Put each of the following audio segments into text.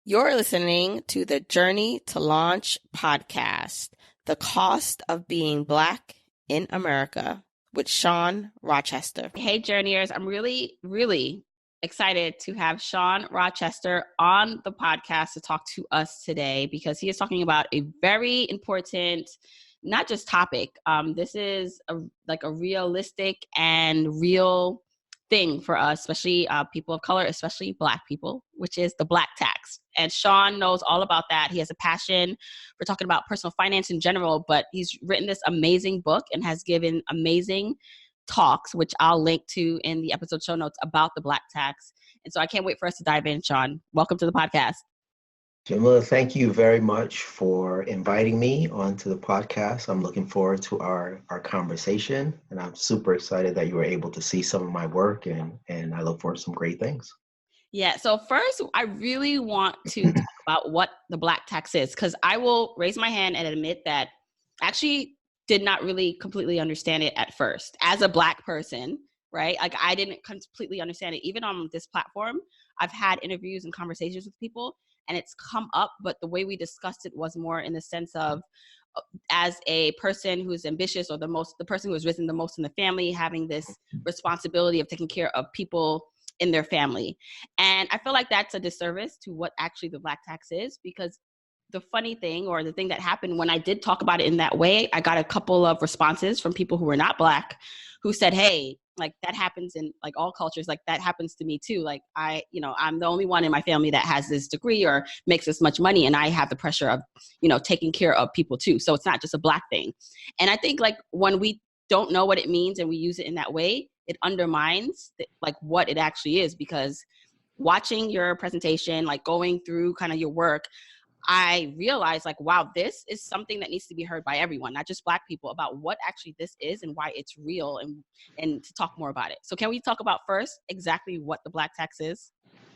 You're listening to the Journey to Launch podcast, The Cost of Being Black in America, with Shawn Rochester. Hey, Journeyers. I'm really excited to have Shawn Rochester on the podcast to talk to us today because he is talking about a very important, not just topic. This is a realistic and real thing for us, especially people of color, especially Black people, which is the Black tax. And Shawn knows all about that. He has a passion for talking about personal finance in general, but he's written this amazing book and has given amazing talks, which I'll link to in the episode show notes about the Black tax. And so I can't wait for us to dive in, Shawn. Welcome to the podcast. Jamila, thank you very much for inviting me onto the podcast. I'm looking forward to our conversation, and I'm super excited that you were able to see some of my work, and I look forward to some great things. Yeah, so first, I really want to talk about what the Black tax is, because I will raise my hand and admit that I actually did not really completely understand it at first as a Black person, right? Like I didn't completely understand it. Even on this platform, I've had interviews and conversations with people, and it's come up, but the way we discussed it was more in the sense of as a person who's ambitious or the person who has risen the most in the family, having this responsibility of taking care of people in their family. And I feel like that's a disservice to what actually the Black tax is, because the funny thing, or the thing that happened when I did talk about it in that way, I got a couple of responses from people who were not Black who said, hey, like that happens in like all cultures, like that happens to me too. Like I'm the only one in my family that has this degree or makes this much money, and I have the pressure of, taking care of people too. So it's not just a Black thing. And I think like when we don't know what it means and we use it in that way, it undermines like what it actually is. Because watching your presentation, like going through kind of your work, I realized like, wow, this is something that needs to be heard by everyone, not just Black people, about what actually this is and why it's real, and to talk more about it. So can we talk about first exactly what the Black tax is?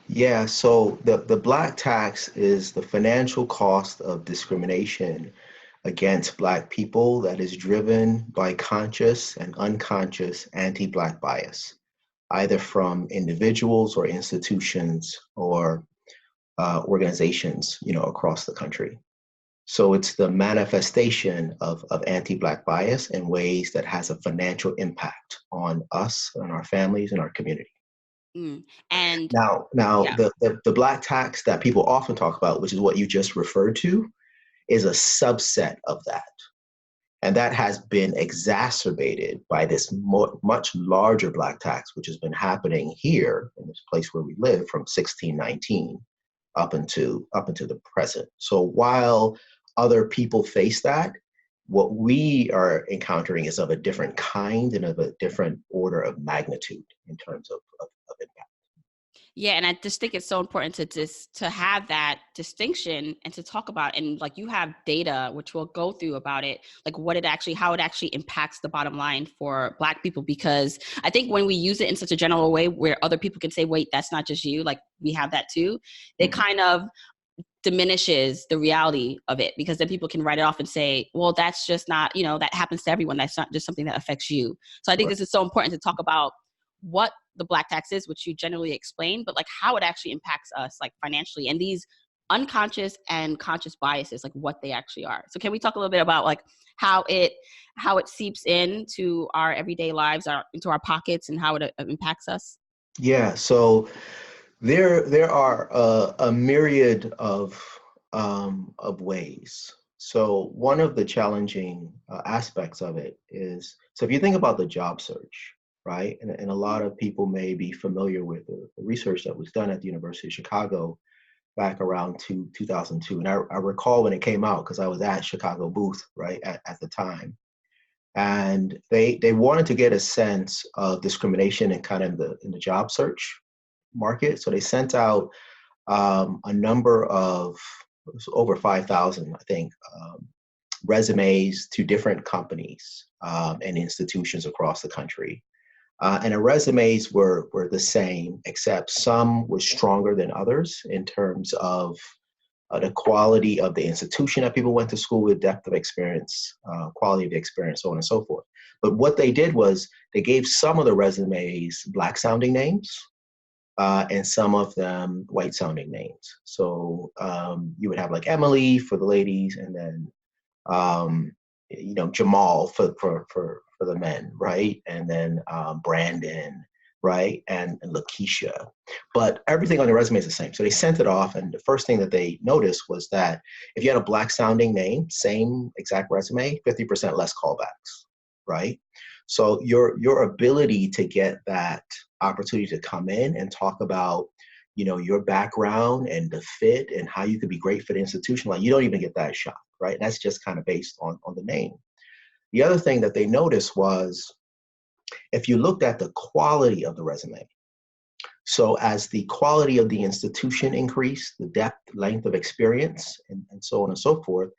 Yeah, so the Black tax is the financial cost of discrimination against Black people that is driven by conscious and unconscious anti-Black bias, either from individuals or institutions or organizations, across the country. So it's the manifestation of anti-Black bias in ways that has a financial impact on us and our families and our community. And Now, yeah. the Black tax that people often talk about, which is what you just referred to, is a subset of that. And that has been exacerbated by this much larger Black tax, which has been happening here in this place where we live from 1619 up into the present. So while other people face that, what we are encountering is of a different kind and of a different order of magnitude in terms of impact. Yeah, and I just think it's so important to have that distinction and to talk about, and like you have data which we'll go through about it, like how it actually impacts the bottom line for Black people. Because I think when we use it in such a general way where other people can say, wait, that's not just you, like we have that too, it kind of diminishes the reality of it, because then people can write it off and say, well, that's just not, that happens to everyone. That's not just something that affects you. So I think this is so important to talk about what the Black tax is, which you generally explain, but like how it actually impacts us, like financially, and these unconscious and conscious biases, like what they actually are. So can we talk a little bit about like how it seeps into our everyday lives, into our pockets, and how it impacts us? Yeah, so there are a myriad of ways. So one of the challenging aspects of it is, so if you think about the job search, right? And a lot of people may be familiar with the research that was done at the University of Chicago back around 2002. And I recall when it came out because I was at Chicago booth, right, at the time. And they wanted to get a sense of discrimination in kind of in the job search market. So they sent out a number of over 5,000, I think, resumes to different companies and institutions across the country. And the resumes were the same, except some were stronger than others in terms of the quality of the institution that people went to school with, depth of experience, quality of the experience, so on and so forth. But what they did was they gave some of the resumes Black sounding names, and some of them white sounding names. So you would have like Emily for the ladies, and then Jamal for the men, right? And then Brandon, right? And Lakeisha. But everything on the resume is the same. So they sent it off, and the first thing that they noticed was that if you had a black sounding name, same exact resume, 50% less callbacks, right? So your ability to get that opportunity to come in and talk about your background and the fit and how you could be great for the institution, like you don't even get that shot, right? And that's just kind of based on the name. The other thing that they noticed was if you looked at the quality of the resume, so as the quality of the institution increased, the depth, length of experience, and so on and so forth,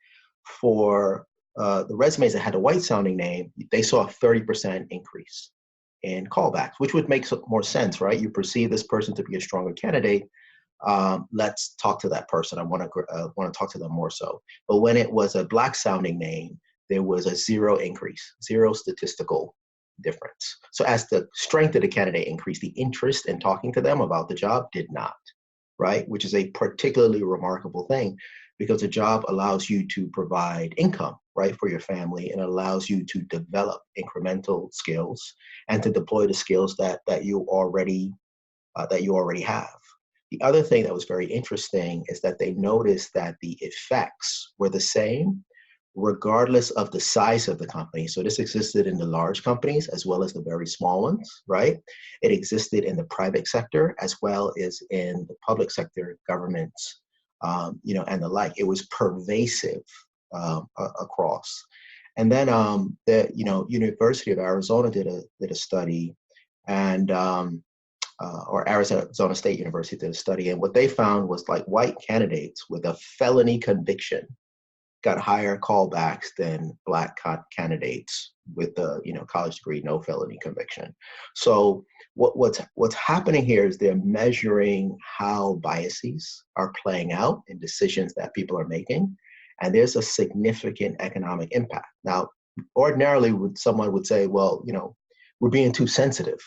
for the resumes that had a white sounding name, they saw a 30% increase in callbacks, which would make more sense, right? You perceive this person to be a stronger candidate. Let's talk to that person. I want to talk to them more so. But when it was a black sounding name, there was a zero increase, zero statistical difference. So as the strength of the candidate increased, the interest in talking to them about the job did not, right? Which is a particularly remarkable thing because the job allows you to provide income, right, for your family, and allows you to develop incremental skills and to deploy the skills that you already have. The other thing that was very interesting is that they noticed that the effects were the same regardless of the size of the company. So this existed in the large companies as well as the very small ones, right? It existed in the private sector as well as in the public sector, governments, and the like. It was pervasive across. And then the University of Arizona did a study, and or Arizona State University did a study, and what they found was like white candidates with a felony conviction got higher callbacks than black candidates with a college degree, no felony conviction. So what's happening here is they're measuring how biases are playing out in decisions that people are making, and there's a significant economic impact. Now, ordinarily, someone would say, well, we're being too sensitive,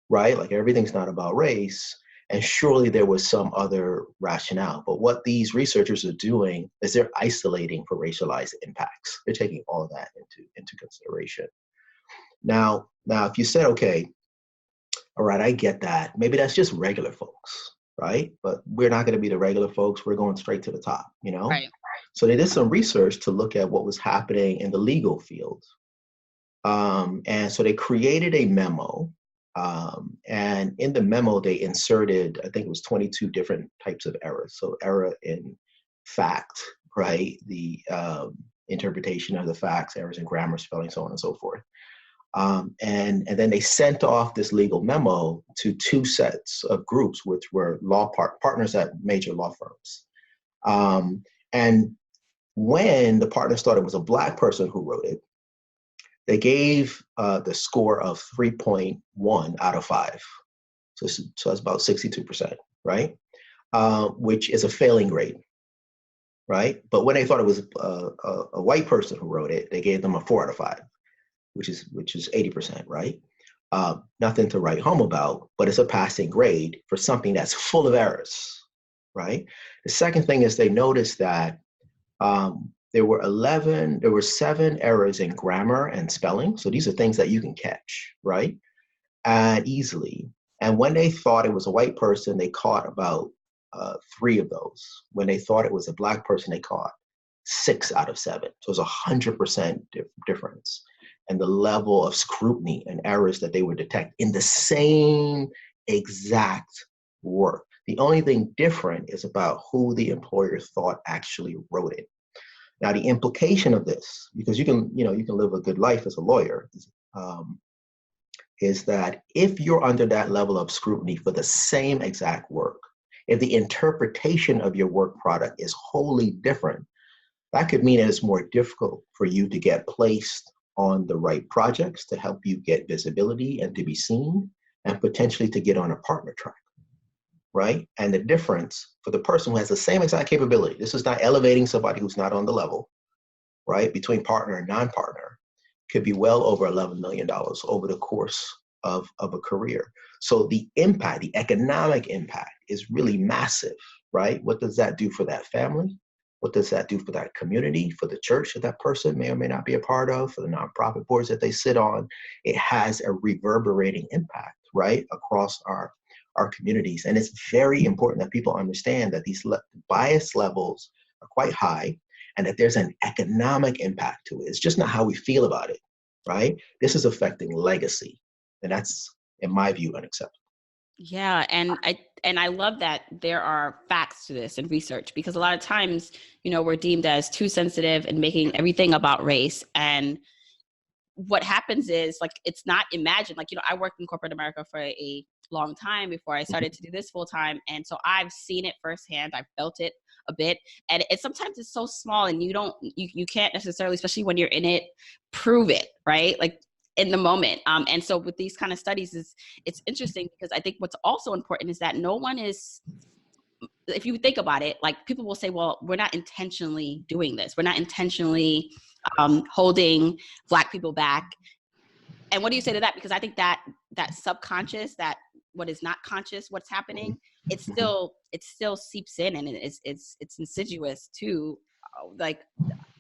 right? Like everything's not about race. And surely there was some other rationale. But what these researchers are doing is they're isolating for racialized impacts. They're taking all of that into consideration. Now, if you said, okay, all right, I get that. Maybe that's just regular folks, right? But we're not going to be the regular folks. We're going straight to the top, Right. So they did some research to look at what was happening in the legal field. And so they created a memo. And in the memo, they inserted, I think it was 22 different types of errors. So error in fact, right? The interpretation of the facts, errors in grammar, spelling, so on and so forth. And then they sent off this legal memo to two sets of groups, which were law partners at major law firms. And when the partners thought it was a black person who wrote it, they gave the score of 3.1 out of 5. So that's about 62%, right? Which is a failing grade, right? But when they thought it was a white person who wrote it, they gave them a 4 out of 5, which is 80%, right? Nothing to write home about, but it's a passing grade for something that's full of errors, right? The second thing is they noticed that there were 7 errors in grammar and spelling. So these are things that you can catch, right? And easily. And when they thought it was a white person, they caught about 3 of those. When they thought it was a black person, they caught 6 out of 7. So it's 100% difference. And the level of scrutiny and errors that they would detect in the same exact work. The only thing different is about who the employer thought actually wrote it. Now, the implication of this, because you can live a good life as a lawyer, is that if you're under that level of scrutiny for the same exact work, if the interpretation of your work product is wholly different, that could mean it's more difficult for you to get placed on the right projects to help you get visibility and to be seen, and potentially to get on a partner track. Right? And the difference for the person who has the same exact capability, this is not elevating somebody who's not on the level, right? Between partner and non-partner, could be well over $11 million over the course of a career. So the impact, the economic impact is really massive, right? What does that do for that family? What does that do for that community, for the church that that person may or may not be a part of, for the nonprofit boards that they sit on? It has a reverberating impact, right, across our communities. And it's very important that people understand that these bias levels are quite high and that there's an economic impact to it. It's just not how we feel about it, right? This is affecting legacy. And that's, in my view, unacceptable. Yeah, and I love that there are facts to this and research, because a lot of times, we're deemed as too sensitive and making everything about race. And what happens is, like, it's not imagined. Like, I worked in corporate America for a long time before I started to do this full time. And so I've seen it firsthand. I've felt it a bit. And sometimes it's so small and you can't necessarily, especially when you're in it, prove it, right? Like, in the moment. And so with these kind of studies, it's interesting, because I think what's also important is that no one is, if you think about it, like, people will say, well, we're not intentionally doing this. We're not intentionally holding Black people back. And what do you say to that? Because I think that subconscious, that what is not conscious, what's happening, it still seeps in, and it's insidious to like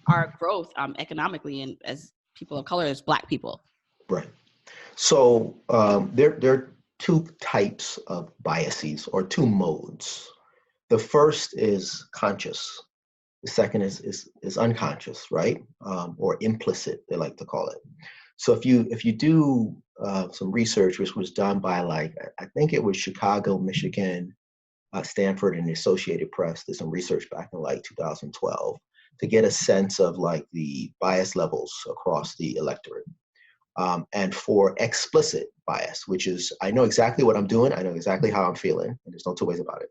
our growth economically, and as people of color, as Black people. Right. So there are two types of biases, or two modes. The first is conscious. The second is unconscious, right? Or implicit, they like to call it. So if you do some research, which was done by, like, I think it was Chicago, Michigan, Stanford, and the Associated Press, did some research back in like 2012 to get a sense of, like, the bias levels across the electorate. And for explicit bias, which is, I know exactly what I'm doing, I know exactly how I'm feeling, and there's no two ways about it.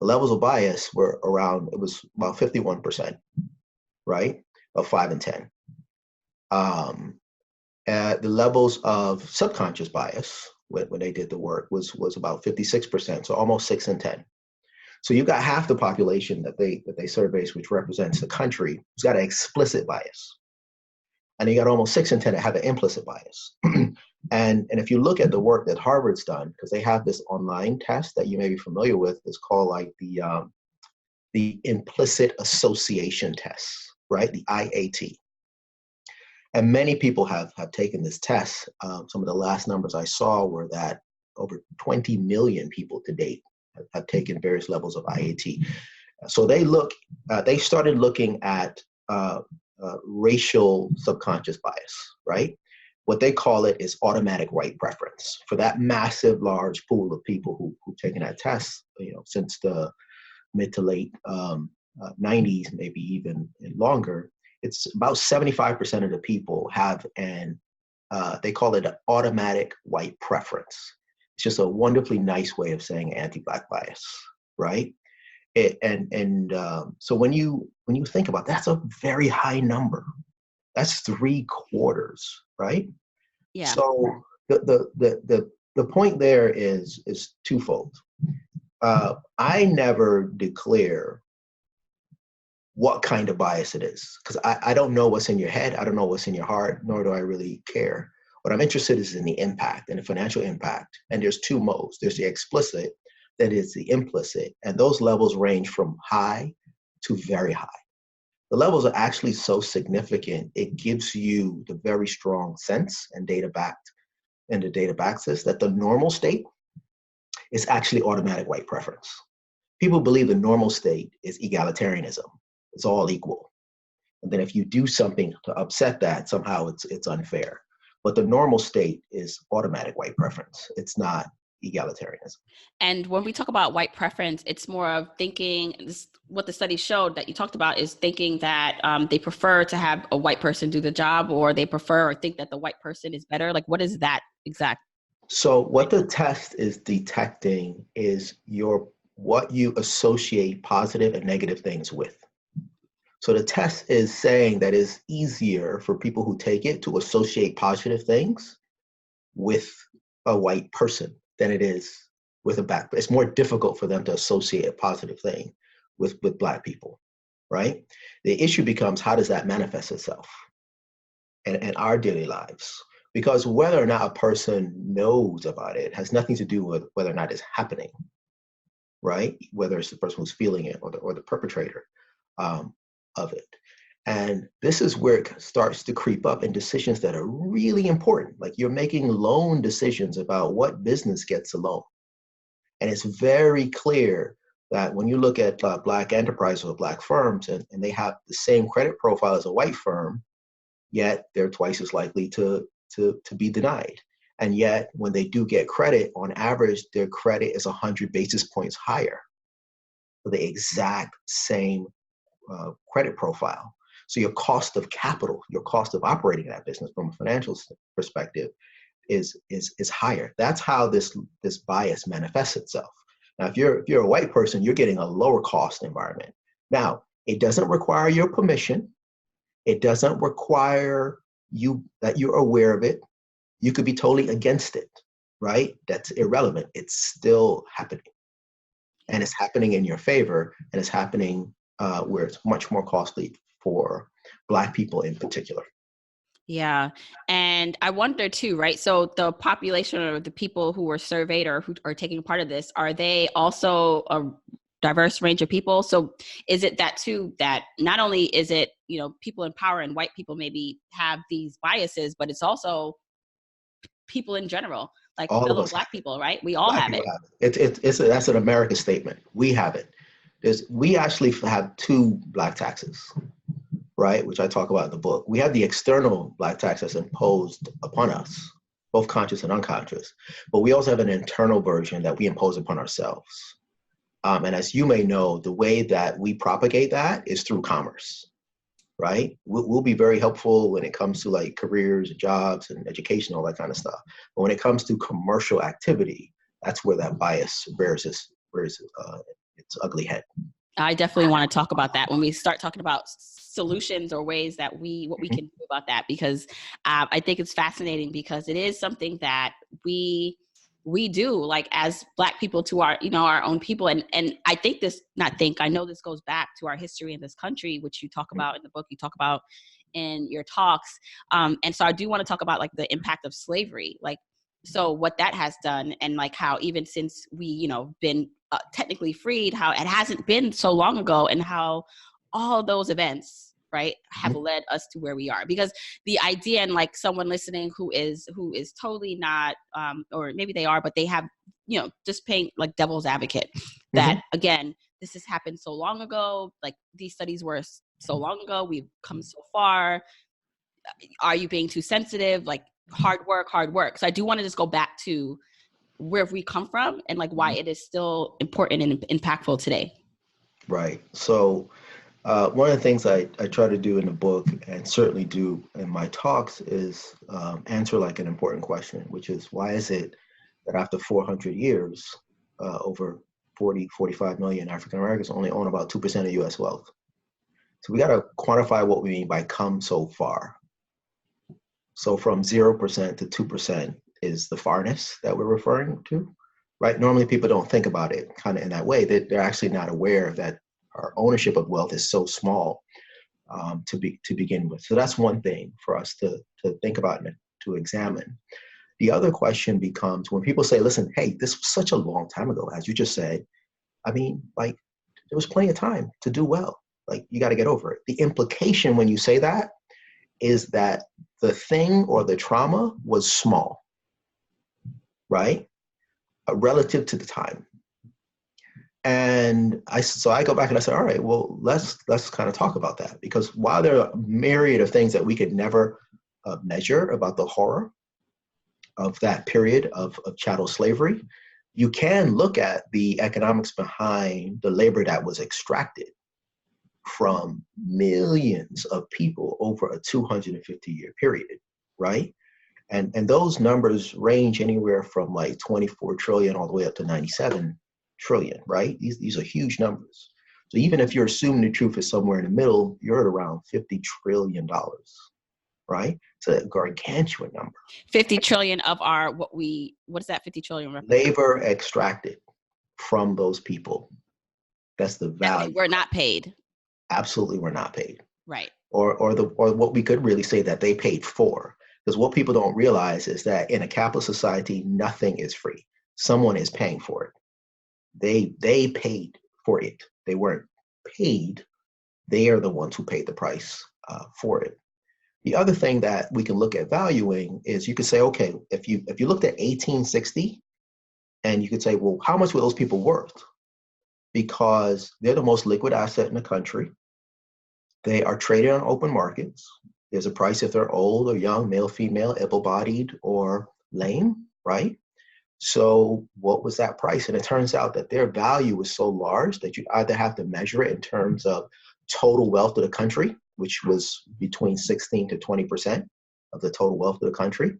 The levels of bias were around, it was about 51%, right, of 5 and 10. The levels of subconscious bias, when they did the work, was about 56%, so almost 6 and 10. So you got half the population that they surveyed, which represents the country, who's got an explicit bias. And you got almost 6 and 10 that have an implicit bias. and if you look at the work that Harvard's done, because they have this online test that you may be familiar with, it's called, like, the implicit association test, right? The IAT. And many people have taken this test. Some of the last numbers I saw were that over 20 million people to date have taken various levels of IAT. So they started looking at racial subconscious bias, right? What they call it is automatic white preference. For that massive, large pool of people who've taken that test, since the mid to late 90s, maybe even longer, it's about 75% of the people have they call it an automatic white preference. It's just a wonderfully nice way of saying anti-Black bias, right? So when you think about it, that's a very high number. That's 3/4, right? Yeah. So the point there is twofold. I never declare what kind of bias it is, because I don't know what's in your head. I don't know what's in your heart, nor do I really care. What I'm interested is in the impact and the financial impact. And there's two modes. There's the explicit, that is the implicit, and those levels range from high to very high. The levels are actually so significant, it gives you the very strong sense, and the data backs this, that the normal state is actually automatic white preference. People believe the normal state is egalitarianism. It's all equal. And then if you do something to upset that, somehow it's unfair. But the normal state is automatic white preference. It's not egalitarianism. And when we talk about white preference, it's more of thinking, what the study showed that you talked about is thinking that they prefer to have a white person do the job, or they prefer or think that the white person is better. Like, what is that exact? So what the test is detecting is what you associate positive and negative things with. So the test is saying that it's easier for people who take it to associate positive things with a white person than it is with a Black. It's more difficult for them to associate a positive thing with Black people, right? The issue becomes, how does that manifest itself in our daily lives? Because whether or not a person knows about it has nothing to do with whether or not it's happening, right? Whether it's the person who's feeling it or the perpetrator of it. And this is where it starts to creep up in decisions that are really important. Like you're making loan decisions about what business gets a loan. And it's very clear that when you look at Black enterprises or Black firms and they have the same credit profile as a white firm, yet they're twice as likely to be denied. And yet when they do get credit, on average, their credit is 100 basis points higher for the exact same credit profile. So your cost of capital, your cost of operating that business from a financial perspective is higher. That's how this bias manifests itself. Now, if you're a white person, you're getting a lower cost environment. Now, it doesn't require your permission. It doesn't require you that you're aware of it. You could be totally against it, right? That's irrelevant. It's still happening. And it's happening in your favor, and it's happening where it's much more costly for Black people in particular. Yeah. And I wonder too, right? So the population or the people who were surveyed or who are taking part of this, are they also a diverse range of people? So is it that too, that not only is it, people in power and white people maybe have these biases, but it's also people in general, like All of fellow us Black people, right? We all Black have it. people have it. That's an American statement. We have it. We actually have two Black taxes, right? Which I talk about in the book. We have the external Black tax that's imposed upon us, both conscious and unconscious. But we also have an internal version that we impose upon ourselves. And as you may know, the way that we propagate that is through commerce, right? We'll be very helpful when it comes to like careers, jobs, and education, all that kind of stuff. But when it comes to commercial activity, that's where that bias rears its ugly head. I definitely want to talk about that when we start talking about solutions or ways that what we can do about that, because I think it's fascinating, because it is something that we do, like as Black people, to our, our own people. And I know this goes back to our history in this country, which you talk about in the book, you talk about in your talks. And so I do want to talk about like the impact of slavery, like, so what that has done, and like how even since we, been technically freed, how it hasn't been so long ago, and how all those events, right, have led us to where we are. Because the idea, and like someone listening who is totally not, or maybe they are, but they have, just playing like devil's advocate, that again, this has happened so long ago, like these studies were so long ago, we've come so far. Are you being too sensitive? Like hard work. So I do want to just go back to where we come from and like why it is still important and impactful today. Right. So one of the things I try to do in the book, and certainly do in my talks, is answer like an important question, which is, why is it that after 400 years, over 45 million African Americans only own about 2% of US wealth? So we got to quantify what we mean by come so far. So from 0% to 2% is the farness that we're referring to, right? Normally people don't think about it kind of in that way. They're actually not aware that our ownership of wealth is so small to begin with. So that's one thing for us to think about and to examine. The other question becomes, when people say, listen, hey, this was such a long time ago, as you just said, I mean, like, there was plenty of time to do well. Like, you got to get over it. The implication when you say that is that the thing or the trauma was small, right? Relative to the time. And so I go back and I say, all right, well, let's kind of talk about that, because while there are a myriad of things that we could never measure about the horror of that period of chattel slavery, you can look at the economics behind the labor that was extracted from millions of people over a 250-year period, right? And those numbers range anywhere from like 24 trillion all the way up to 97 trillion, right? These are huge numbers. So even if you're assuming the truth is somewhere in the middle, you're at around $50 trillion, right? It's a gargantuan number. 50 trillion of our, what is that 50 trillion? Labor extracted from those people. That's the value. We're not paid. Absolutely, we're not paid. Right. Or what we could really say that they paid for. Because what people don't realize is that in a capitalist society, nothing is free. Someone is paying for it. They paid for it. They weren't paid. They are the ones who paid the price for it. The other thing that we can look at valuing is you could say, okay, if you looked at 1860, and you could say, well, how much were those people worth? Because they're the most liquid asset in the country. They are traded on open markets. There's a price if they're old or young, male, female, able-bodied, or lame, right? So what was that price? And it turns out that their value was so large that you either have to measure it in terms of total wealth of the country, which was between 16 to 20% of the total wealth of the country,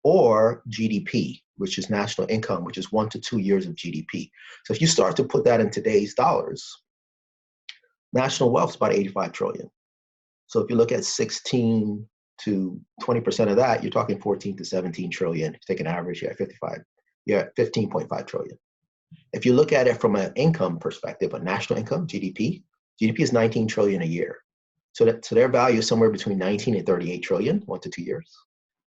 or GDP, which is national income, which is 1 to 2 years of GDP. So if you start to put that in today's dollars, national wealth is about 85 trillion. So if you look at 16 to 20% of that, you're talking 14 to 17 trillion. If you take an average, you're at 15.5 trillion. If you look at it from an income perspective, a national income, GDP is 19 trillion a year. So their value is somewhere between 19 and 38 trillion, 1 to 2 years.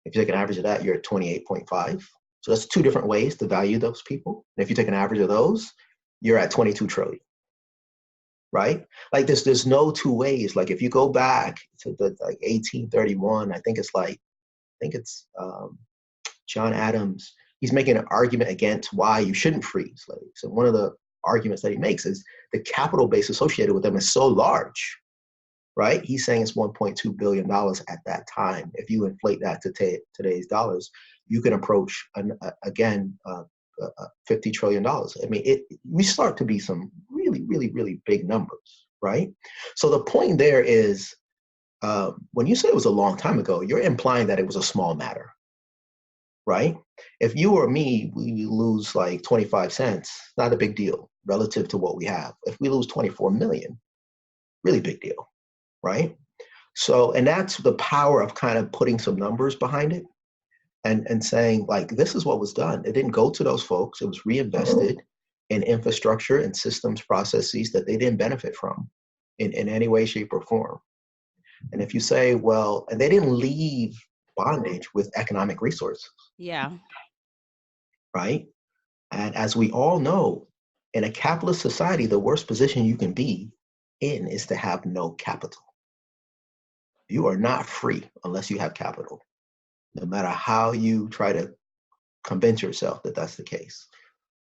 If you take an average of that, you're at 28.5. So that's two different ways to value those people. And if you take an average of those, you're at 22 trillion, right? Like there's no two ways. Like if you go back to the 1831, I think it's John Adams. He's making an argument against why you shouldn't free slaves. And one of the arguments that he makes is the capital base associated with them is so large, right? He's saying it's $1.2 billion at that time. If you inflate that to today's dollars, you can approach, $50 trillion. I mean, we start to be some really, really, really big numbers, right? So the point there is, when you say it was a long time ago, you're implying that it was a small matter, right? If you or me, we lose like 25 cents, not a big deal relative to what we have. If we lose 24 million, really big deal, right? So, and that's the power of kind of putting some numbers behind it and saying, like, this is what was done. It didn't go to those folks. It was reinvested in infrastructure and systems, processes that they didn't benefit from in any way, shape, or form. And if you say, well, and they didn't leave bondage with economic resources. Yeah. Right? And as we all know, in a capitalist society, the worst position you can be in is to have no capital. You are not free unless you have capital, no matter how you try to convince yourself that that's the case,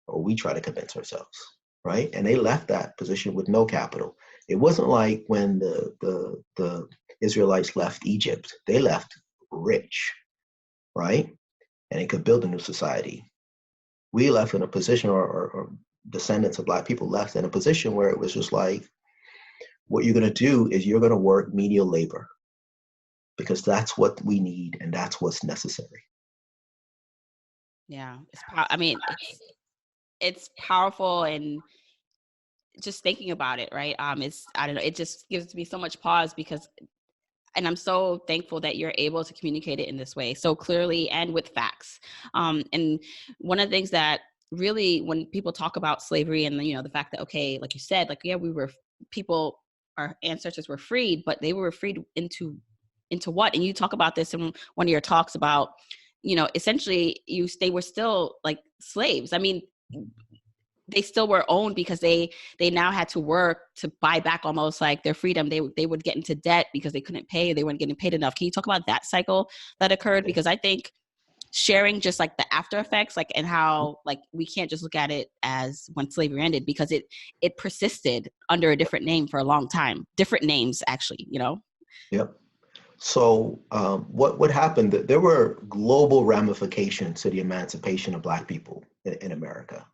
or we try to convince ourselves, right? And they left that position with no capital. It wasn't like when the Israelites left Egypt, they left rich, right? And they could build a new society. We left in a position, or descendants of Black people left in a position where it was just like, what you're going to do is you're going to work menial labor because that's what we need and that's what's necessary. Yeah. It's powerful, and just thinking about it, right? I don't know, it just gives me so much pause and I'm so thankful that you're able to communicate it in this way so clearly and with facts. And one of the things that really, when people talk about slavery and, the fact that, okay, like you said, like, yeah, our ancestors were freed, but they were freed into what? And you talk about this in one of your talks about, essentially they were still like slaves. I mean, they still were owned because they now had to work to buy back almost like their freedom. They would get into debt because they couldn't pay. They weren't getting paid enough. Can you talk about that cycle that occurred? Because I think sharing just like the after effects, like, and how like we can't just look at it as when slavery ended, because it persisted under a different name for a long time. Different names, actually, Yep. So what happened? There were global ramifications to the emancipation of Black people in America.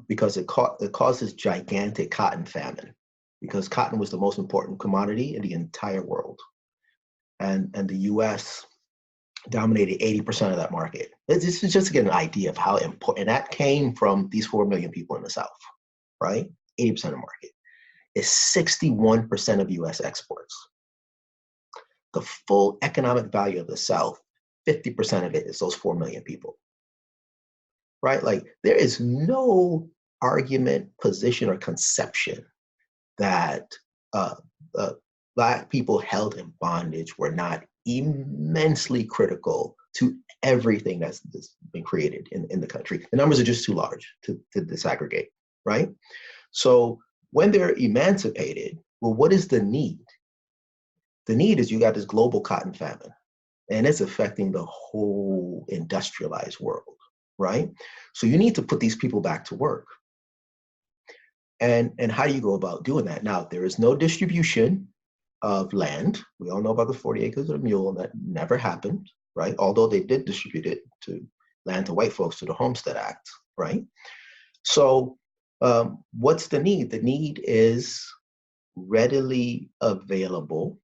Because it caused this gigantic cotton famine, because cotton was the most important commodity in the entire world. And the US dominated 80% of that market. This is just to get an idea of how important, and that came from these 4 million people in the South, right? 80% of the market is 61% of US exports. The full economic value of the South, 50% of it is those 4 million people. Right? Like, there is no argument, position, or conception that Black people held in bondage were not immensely critical to everything that's been created in the country. The numbers are just too large to disaggregate, right? So when they're emancipated, well, what is the need? The need is you got this global cotton famine, and it's affecting the whole industrialized world, right? So you need to put these people back to work. And how do you go about doing that? Now, there is no distribution of land. We all know about the 40 acres of a mule, and that never happened, right? Although they did distribute it to land to white folks through the Homestead Act, right? So what's the need? The need is readily available,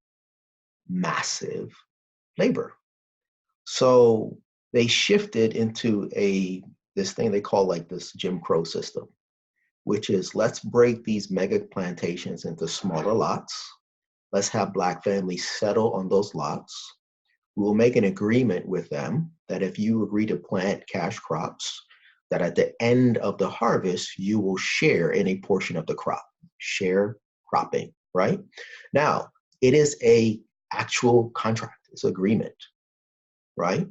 massive labor. So they shifted into this thing they call like this Jim Crow system, which is let's break these mega plantations into smaller lots. Let's have Black families settle on those lots. We will make an agreement with them that if you agree to plant cash crops, that at the end of the harvest, you will share in a portion of the crop. Share cropping, right? Now, it is a actual contract, it's agreement, right?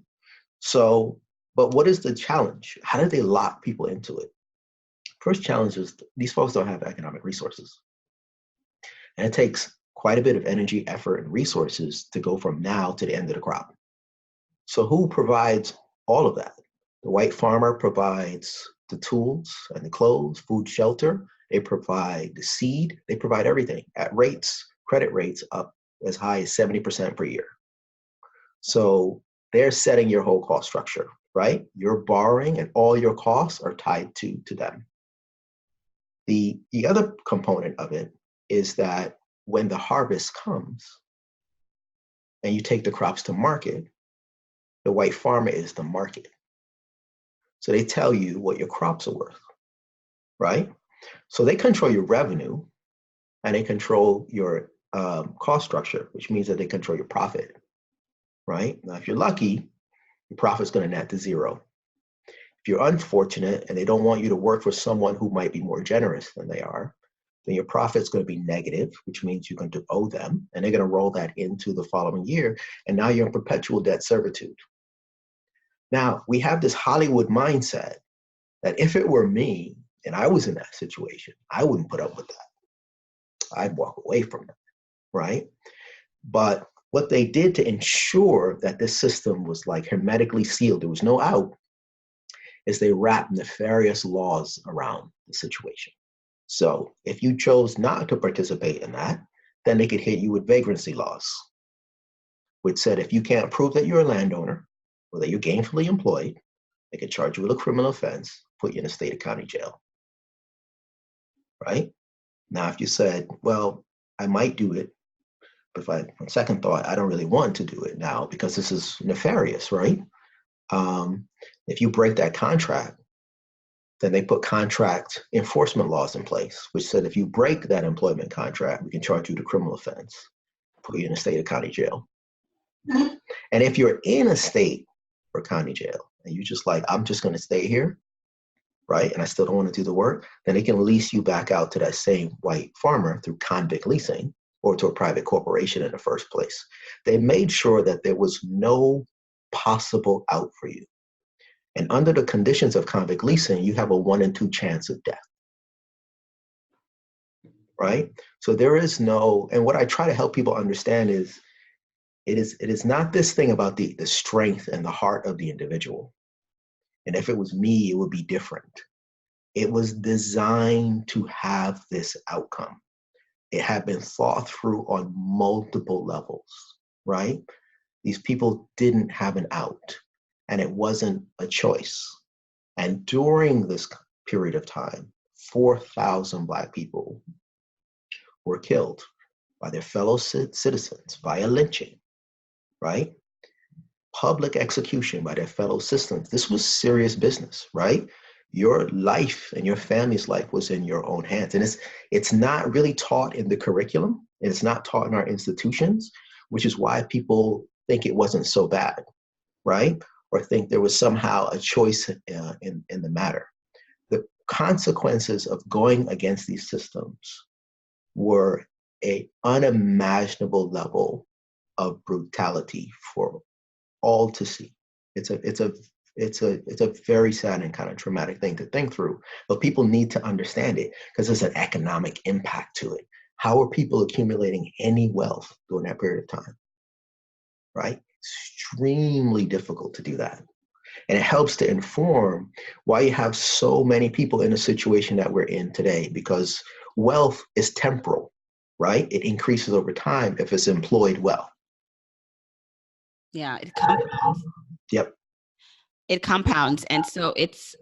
So, but what is the challenge? How do they lock people into it? First challenge is these folks don't have economic resources. And it takes quite a bit of energy, effort, and resources to go from now to the end of the crop. So who provides all of that? The white farmer provides the tools and the clothes, food, shelter. They provide the seed. They provide everything at rates, credit rates up as high as 70% per year. So they're setting your whole cost structure, right? You're borrowing and all your costs are tied to them. The other component of it is that when the harvest comes and you take the crops to market, the white farmer is the market. So they tell you what your crops are worth, right? So they control your revenue and they control your cost structure, which means that they control your profit, right? Now, if you're lucky, your profit's going to net to zero. If you're unfortunate and they don't want you to work for someone who might be more generous than they are, then your profit's going to be negative, which means you're going to owe them, and they're going to roll that into the following year, and now you're in perpetual debt servitude. Now, we have this Hollywood mindset that if it were me and I was in that situation, I wouldn't put up with that. I'd walk away from it, right? But what they did to ensure that this system was like hermetically sealed, there was no out, is they wrapped nefarious laws around the situation. So if you chose not to participate in that, then they could hit you with vagrancy laws, which said if you can't prove that you're a landowner or that you're gainfully employed, they could charge you with a criminal offense, put you in a state or county jail, right? Now, if you said, well, I might do it, but on second thought, I don't really want to do it now because this is nefarious, right? If you break that contract, then they put contract enforcement laws in place, which said if you break that employment contract, we can charge you with a criminal offense, put you in a state or county jail. And if you're in a state or county jail, and you're just like, I'm just going to stay here, right? And I still don't want to do the work, then they can lease you back out to that same white farmer through convict leasing or to a private corporation in the first place. They made sure that there was no possible out for you. And under the conditions of convict leasing, you have a 1 in 2 chance of death, right? So there is no, and what I try to help people understand is, it is not this thing about the strength and the heart of the individual. And if it was me, it would be different. It was designed to have this outcome. It had been thought through on multiple levels, right? These people didn't have an out, and it wasn't a choice. And during this period of time, 4,000 Black people were killed by their fellow citizens via lynching, right? Public execution by their fellow citizens. This was serious business, right? Your life and your family's life was in your own hands. And it's not really taught in the curriculum. And it's not taught in our institutions, which is why people think it wasn't so bad, right? Or think there was somehow a choice in the matter. The consequences of going against these systems were an unimaginable level of brutality for all to see. It's a very sad and kind of traumatic thing to think through, but people need to understand it because there's an economic impact to it. How are people accumulating any wealth during that period of time? Right? Extremely difficult to do that. And it helps to inform why you have so many people in the situation that we're in today, because wealth is temporal, right? It increases over time if it's employed well. Yeah, it compounds. Yep. It compounds. And so it's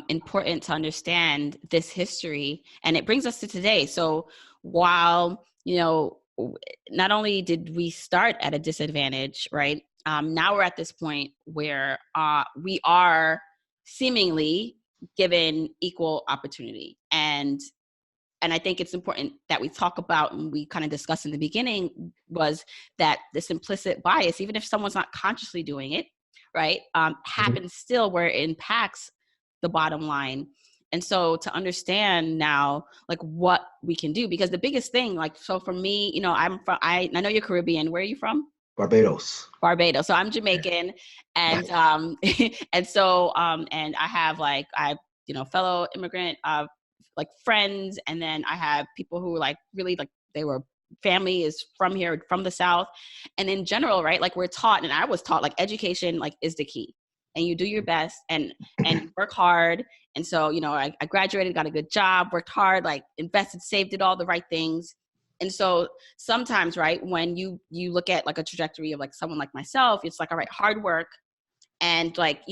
important to understand this history, and it brings us to today. So while, not only did we start at a disadvantage, right? Now we're at this point where we are seemingly given equal opportunity. And I think it's important that we talk about, and we kind of discussed in the beginning, was that this implicit bias, even if someone's not consciously doing it, right, happens still, where it impacts the bottom line. And so to understand now, like, what we can do, because the biggest thing, like, so for me, I know you're Caribbean. Where are you from? Barbados. So I'm Jamaican, and and so and I have fellow immigrant like friends, and then I have people who like really like they were family is from here, from the South. And in general, right, like we're taught, and I was taught, like, education like is the key, and you do your best and you work hard. And so I graduated, got a good job, worked hard, like invested, saved, did all the right things. And so sometimes, right, when you look at like a trajectory of like someone like myself, it's like, all right, hard work, and like,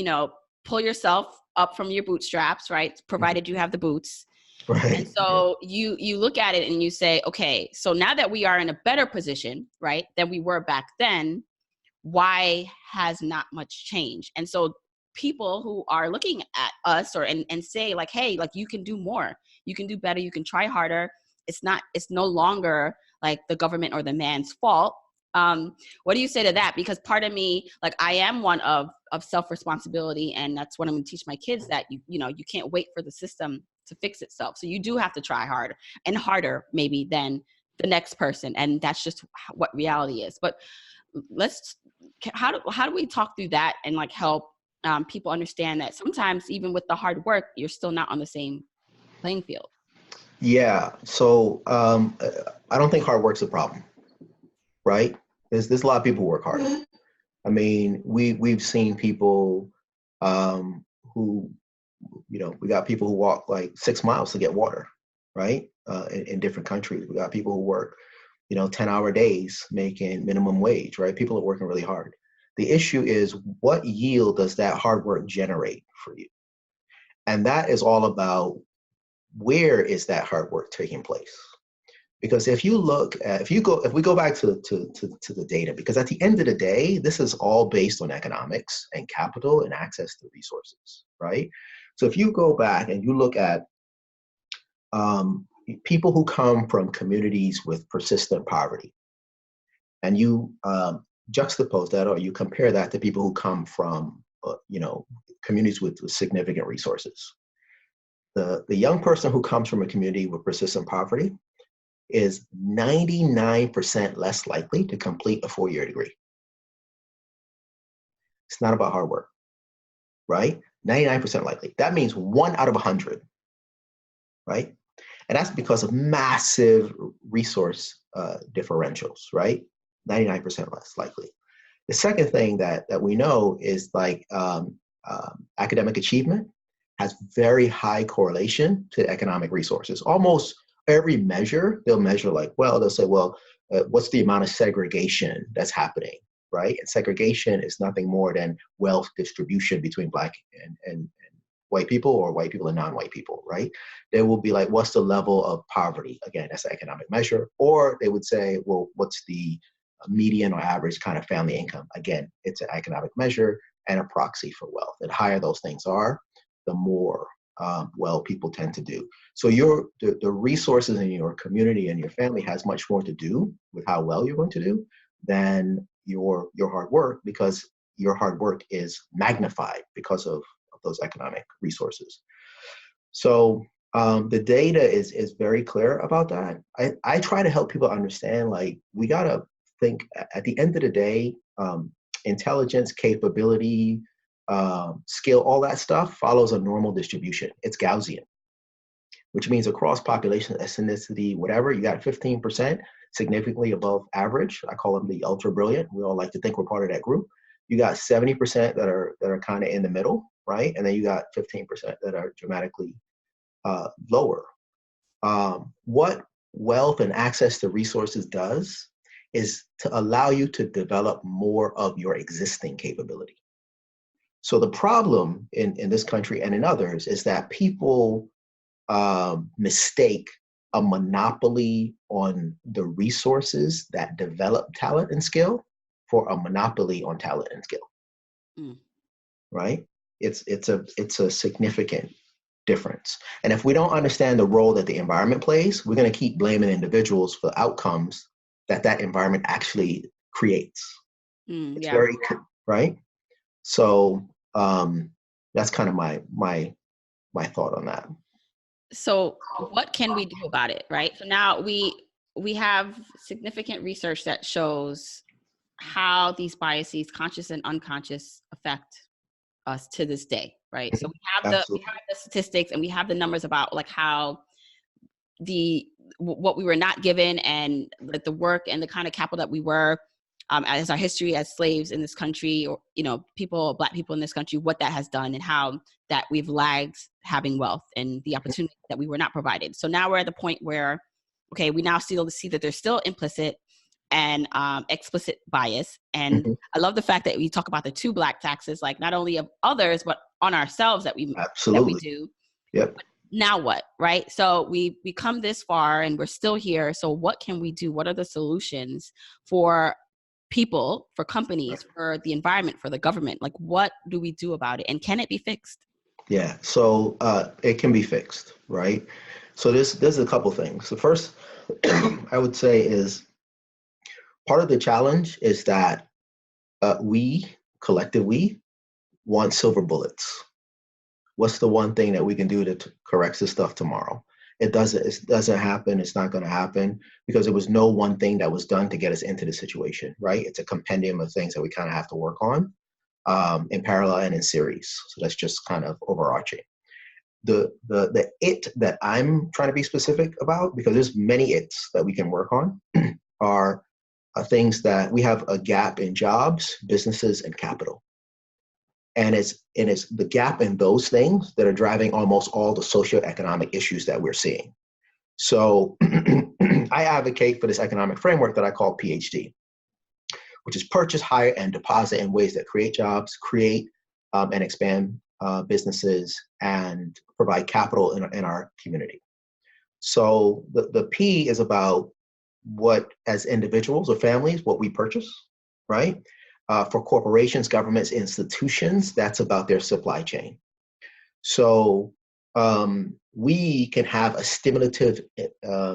pull yourself up from your bootstraps, right, provided you have the boots. Right. And so you look at it and you say, okay, so now that we are in a better position, right, than we were back then, why has not much changed? And so people who are looking at us and say like, hey, like, you can do more, you can do better, you can try harder. It's no longer like the government or the man's fault. What do you say to that? Because part of me, like, I am one of self-responsibility, and that's what I'm going to teach my kids, that you can't wait for the system to fix itself. So you do have to try harder, and harder maybe than the next person, and that's just what reality is. But how do we talk through that and like help people understand that sometimes even with the hard work, you're still not on the same playing field? Yeah. So I don't think hard work's a problem, right? There's a lot of people who work hard. I mean, we've seen people who, we got people who walk like 6 miles to get water, right? In different countries, we got people who work, 10-hour days making minimum wage, right? People are working really hard. The issue is, what yield does that hard work generate for you? And that is all about, where is that hard work taking place? Because if we go back to the data, because at the end of the day, this is all based on economics and capital and access to resources, right? So if you go back and you look at people who come from communities with persistent poverty, and you juxtapose that, or you compare that to people who come from communities with significant resources, the young person who comes from a community with persistent poverty is 99% less likely to complete a 4-year degree. It's not about hard work, right? 99% likely. That means 1 out of 100, right? And that's because of massive resource differentials, right? 99% less likely. The second thing that we know is like academic achievement has very high correlation to economic resources. Almost every measure, they'll measure like, they'll say, what's the amount of segregation that's happening, right? And segregation is nothing more than wealth distribution between Black and white people, or white people and non-white people, right? They will be like, what's the level of poverty? Again, that's an economic measure. Or they would say, well, what's the median or average kind of family income? Again, it's an economic measure and a proxy for wealth. And higher those things are, the more well people tend to do. So the resources in your community and your family has much more to do with how well you're going to do than your hard work, because your hard work is magnified because of those economic resources. So the data is very clear about that. I try to help people understand, like, we gotta think at the end of the day, intelligence, capability, skill, all that stuff follows a normal distribution. It's Gaussian, which means across population, ethnicity, whatever, you got 15% significantly above average. I call them the ultra brilliant. We all like to think we're part of that group. You got 70% that are kind of in the middle, right? And then you got 15% that are dramatically lower. What wealth and access to resources does is to allow you to develop more of your existing capability. So the problem in this country and in others is that people mistake a monopoly on the resources that develop talent and skill for a monopoly on talent and skill. Right? It's a significant difference. And if we don't understand the role that the environment plays, we're going to keep blaming individuals for outcomes that environment actually creates. It's very, right? So that's kind of my thought on that. So what can we do about it, right? So now we have significant research that shows how these biases, conscious and unconscious, affect us to this day, right? So we have the statistics and we have the numbers about like how what we were not given and like the work and the kind of capital that we were as our history as slaves in this country, or Black people in this country, what that has done and how that we've lagged having wealth and the opportunity that we were not provided. So now we're at the point where, okay, we now see that there's still implicit and explicit bias. And I love the fact that we talk about the 2 Black taxes, like not only of others, but on ourselves that we do. Yep. But now what, right? So we come this far and we're still here. So what can we do? What are the solutions for people, for companies, for the environment, for the government? Like, what do we do about it? And can it be fixed? Yeah, so it can be fixed, right? So there's a couple things. The first I would say is part of the challenge is that we want silver bullets. What's the one thing that we can do to correct this stuff tomorrow? It doesn't happen. It's not going to happen because there was no one thing that was done to get us into the situation, right? It's a compendium of things that we kind of have to work on in parallel and in series. So that's just kind of overarching. The it that I'm trying to be specific about, because there's many it's that we can work on, are things that we have a gap in jobs, businesses, and capital. And it's the gap in those things that are driving almost all the socioeconomic issues that we're seeing. So I advocate for this economic framework that I call PhD, which is purchase, hire, and deposit in ways that create jobs, create and expand businesses, and provide capital in our community. So the P is about what, as individuals or families, what we purchase, right? For corporations, governments, institutions, that's about their supply chain. So we can have a stimulative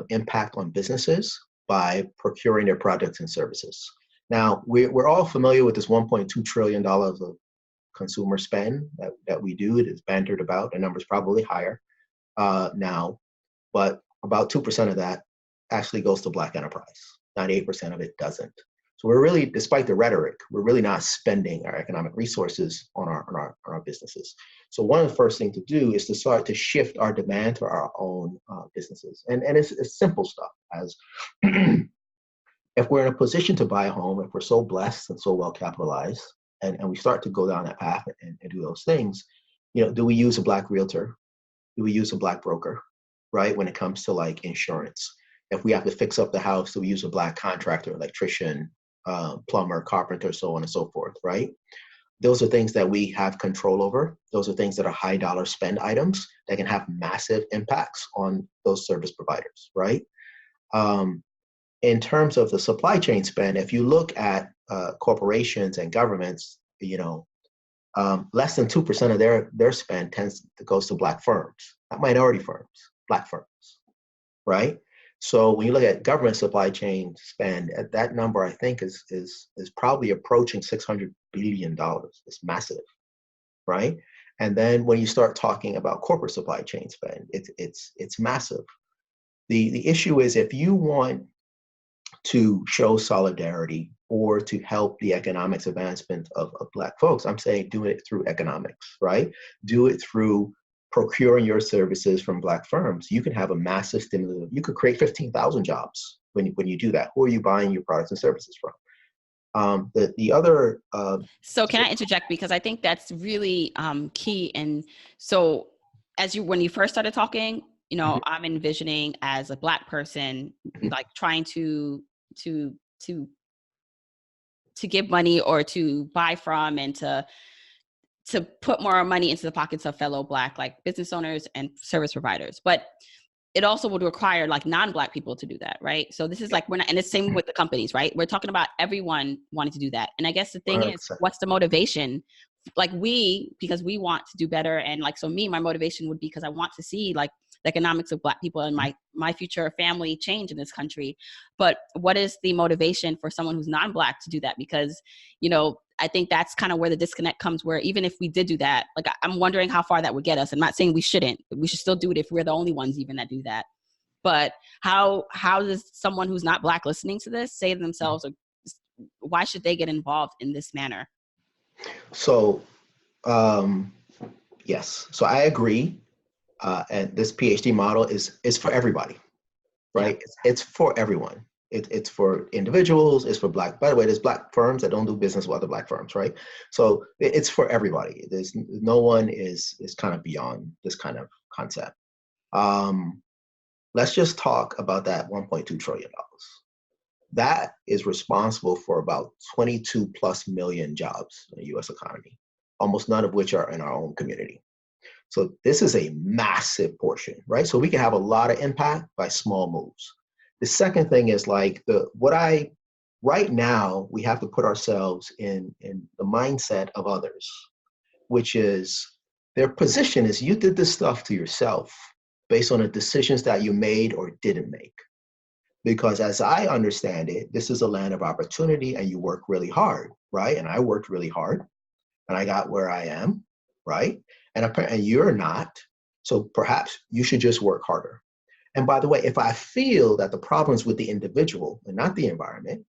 impact on businesses by procuring their products and services. Now, we're all familiar with this $1.2 trillion of consumer spend that we do. It is bantered about. The number's probably higher now, but about 2% of that actually goes to Black enterprise. 98% of it doesn't. So we're really, despite the rhetoric, we're really not spending our economic resources on our businesses. So one of the first things to do is to start to shift our demand to our own businesses. And it's simple stuff, as if we're in a position to buy a home, if we're so blessed and so well capitalized, and we start to go down that path and do those things, do we use a Black realtor? Do we use a Black broker, right? When it comes to like insurance. If we have to fix up the house, do we use a Black contractor, electrician, plumber, carpenter, so on and so forth, right? Those are things that we have control over. Those are things that are high dollar spend items that can have massive impacts on those service providers, right? In terms of the supply chain spend, if you look at corporations and governments, less than 2% of their spend goes to Black firms, not minority firms, Black firms, right? So when you look at government supply chain spend, that number I think is probably approaching $600 billion. It's massive, right? And then when you start talking about corporate supply chain spend, it's massive. The issue is, if you want to show solidarity or to help the economic advancement of Black folks, I'm saying do it through economics, right? Do it through procuring your services from Black firms. You can have a massive stimulus. You could create 15,000 jobs when you do that. Who are you buying your products and services from? The other. So can I interject, because I think that's really key. And so when you first started talking, I'm envisioning as a Black person, like trying to give money or to buy from and to put more money into the pockets of fellow Black, like business owners and service providers. But it also would require like non-Black people to do that, right? So this is like, we're not, and it's same with the companies, right? We're talking about everyone wanting to do that. And I guess the thing 100%. is, what's the motivation? Like because we want to do better. And like, so my motivation would be because I want to see like the economics of Black people and my future family change in this country. But what is the motivation for someone who's non-Black to do that? Because, I think that's kind of where the disconnect comes, where even if we did do that, like I'm wondering how far that would get us. I'm not saying we shouldn't, but we should still do it if we're the only ones even that do that. But how does someone who's not Black listening to this say to themselves, why should they get involved in this manner? So, yes. So I agree. And this PhD model is for everybody, right? Yeah. It's for everyone. It's for individuals. It's for Black. By the way, there's Black firms that don't do business with other Black firms, right? So it's for everybody. There's no one is kind of beyond this kind of concept. Let's just talk about that $1.2 trillion. That is responsible for about 22 plus million jobs in the U.S. economy, almost none of which are in our own community. So this is a massive portion, right? So we can have a lot of impact by small moves. The second thing is like right now, we have to put ourselves in the mindset of others, which is their position is you did this stuff to yourself based on the decisions that you made or didn't make. Because as I understand it, this is a land of opportunity and you work really hard, right? And I worked really hard and I got where I am, right? And you're not, so perhaps you should just work harder. And by the way, if I feel that the problem's with the individual and not the environment,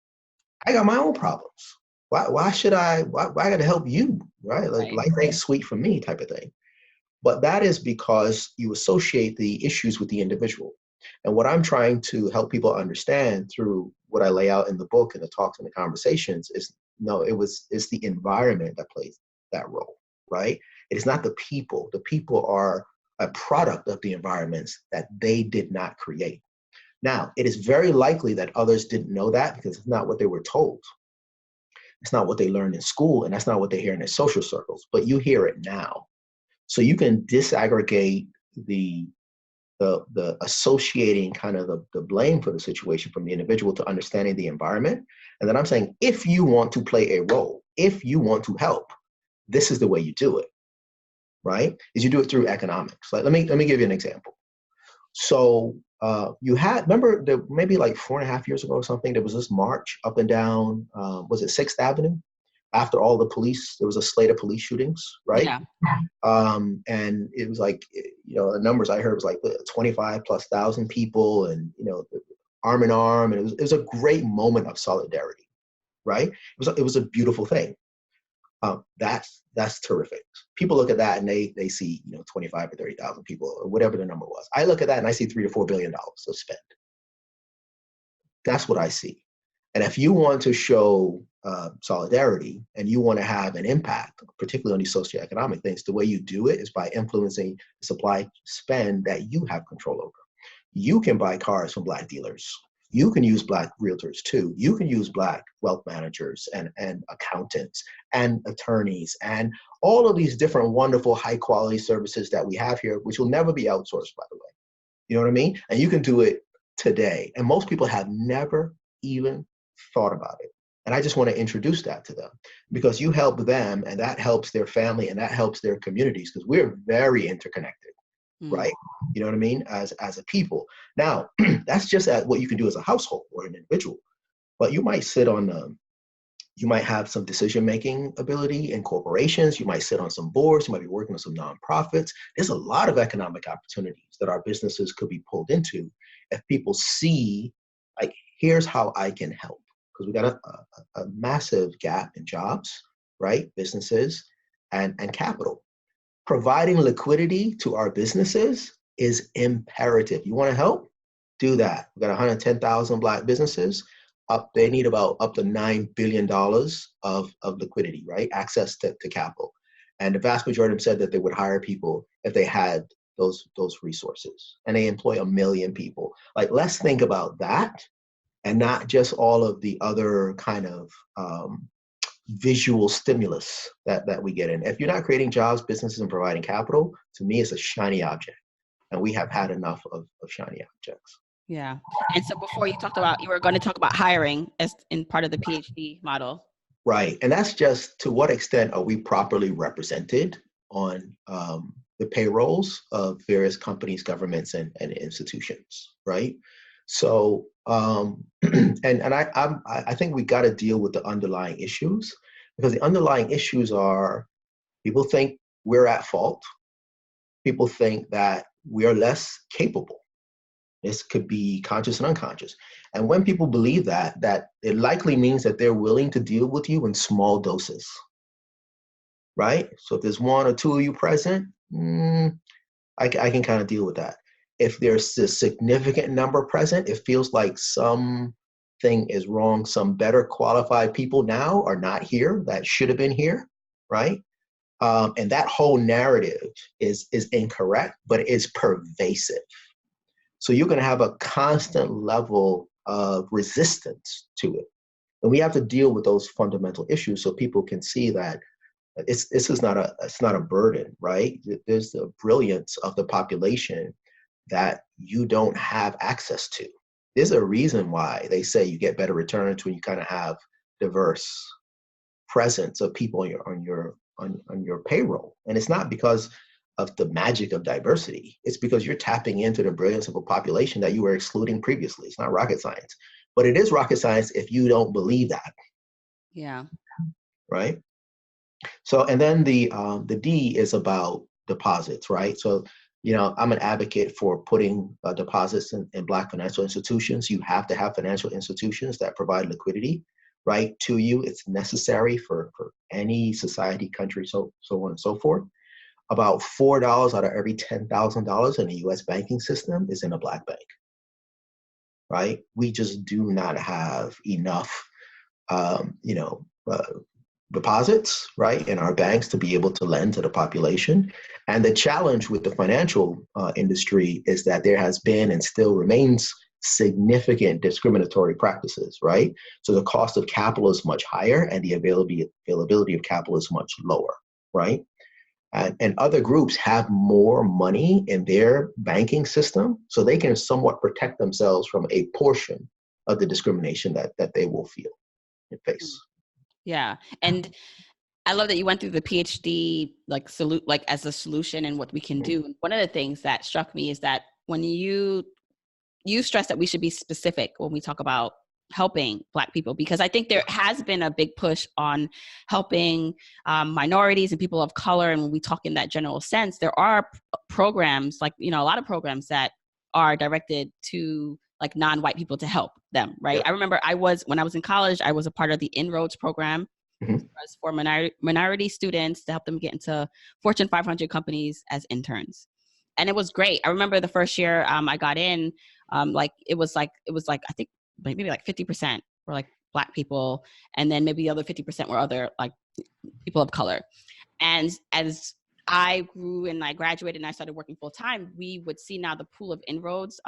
I got my own problems. Why should I got to help you, right? Like life ain't sweet for me type of thing. But that is because you associate the issues with the individual. And what I'm trying to help people understand through what I lay out in the book and the talks and the conversations is, no, it's the environment that plays that role, right? It is not the people. The people are a product of the environments that they did not create. Now, it is very likely that others didn't know that because it's not what they were told. It's not what they learned in school, and that's not what they hear in their social circles, but you hear it now. So you can disaggregate the associating kind of the blame for the situation from the individual to understanding the environment. And then I'm saying, if you want to play a role, if you want to help, this is the way you do it, right? Is you do it through economics. Like, let me give you an example. So remember maybe like 4.5 years ago or something, there was this march up and down, was it 6th Avenue? After all there was a slate of police shootings, right? Yeah. And it was like, the numbers I heard was like 25,000+ people and, arm in arm. And it was a great moment of solidarity, right? It was a beautiful thing. That's terrific. People look at that and they see, 25 or 30,000 people or whatever the number was. I look at that and I see $3 to $4 billion to spend. That's what I see. And if you want to show solidarity and you want to have an impact, particularly on these socioeconomic things, the way you do it is by influencing the supply spend that you have control over. You can buy cars from Black dealers. You can use Black realtors too. You can use Black wealth managers and accountants and attorneys and all of these different wonderful high quality services that we have here, which will never be outsourced, by the way. You know what I mean? And you can do it today. And most people have never even thought about it. And I just want to introduce that to them because you help them and that helps their family and that helps their communities because we're very interconnected, right? You know what I mean? As a people. Now, that's just what you can do as a household or an individual, but you might you might have some decision-making ability in corporations. You might sit on some boards. You might be working with some nonprofits. There's a lot of economic opportunities that our businesses could be pulled into if people see, like, here's how I can help. Because we got a massive gap in jobs, right? Businesses and capital. Providing liquidity to our businesses is imperative. You want to help? Do that. We've got 110,000 Black businesses. They need about up to $9 billion of liquidity, right? Access to capital. And the vast majority of them said that they would hire people if they had those resources. And they employ 1 million people. Like, let's think about that and not just all of the other kind of visual stimulus that we get in. If you're not creating jobs, businesses, and providing capital, to me, it's a shiny object. And we have had enough of shiny objects. Yeah. And so before you were going to talk about hiring as in part of the PhD model. Right. And that's just to what extent are we properly represented on the payrolls of various companies, governments, and institutions, right? So, and I think we got to deal with the underlying issues, because the underlying issues are people think we're at fault. People think that we are less capable. This could be conscious and unconscious. And when people believe that it likely means that they're willing to deal with you in small doses, right? So if there's 1 or 2 of you present, I can kind of deal with that. If there's a significant number present, it feels like something is wrong. Some better qualified people now are not here that should have been here, right? And that whole narrative is incorrect, but it's pervasive. So you're going to have a constant level of resistance to it. And we have to deal with those fundamental issues so people can see that it's not a burden, right? There's the brilliance of the population that you don't have access to. There's a reason why they say you get better returns when you kind of have diverse presence of people on your payroll. And it's not because of the magic of diversity. It's because you're tapping into the brilliance of a population that you were excluding previously. It's not rocket science, but it is rocket science if you don't believe that. Yeah. Right. So, and then the D is about deposits, right? So, I'm an advocate for putting deposits in Black financial institutions. You have to have financial institutions that provide liquidity, right, to you. It's necessary for any society, country, so on and so forth. About $4 out of every $10,000 in the U.S. banking system is in a Black bank, right? We just do not have enough, deposits, right, in our banks to be able to lend to the population. And the challenge with the financial industry is that there has been and still remains significant discriminatory practices, right? So the cost of capital is much higher and the availability of capital is much lower, right? And other groups have more money in their banking system, so they can somewhat protect themselves from a portion of the discrimination that they will feel and face. Yeah. And I love that you went through the PhD like as a solution and what we can do. And one of the things that struck me is that when you stress that we should be specific when we talk about helping Black people, because I think there has been a big push on helping minorities and people of color. And when we talk in that general sense, there are programs a lot of programs that are directed to like non-white people to help them, right? Yeah. I remember when I was in college, I was a part of the Inroads program. Mm-hmm. For minority students to help them get into Fortune 500 companies as interns. And it was great. I remember the first year I got in, it was like I think maybe like 50% were like Black people, and then maybe the other 50% were other like people of color. And as I grew and I graduated and I started working full time, we would see now the pool of Inroads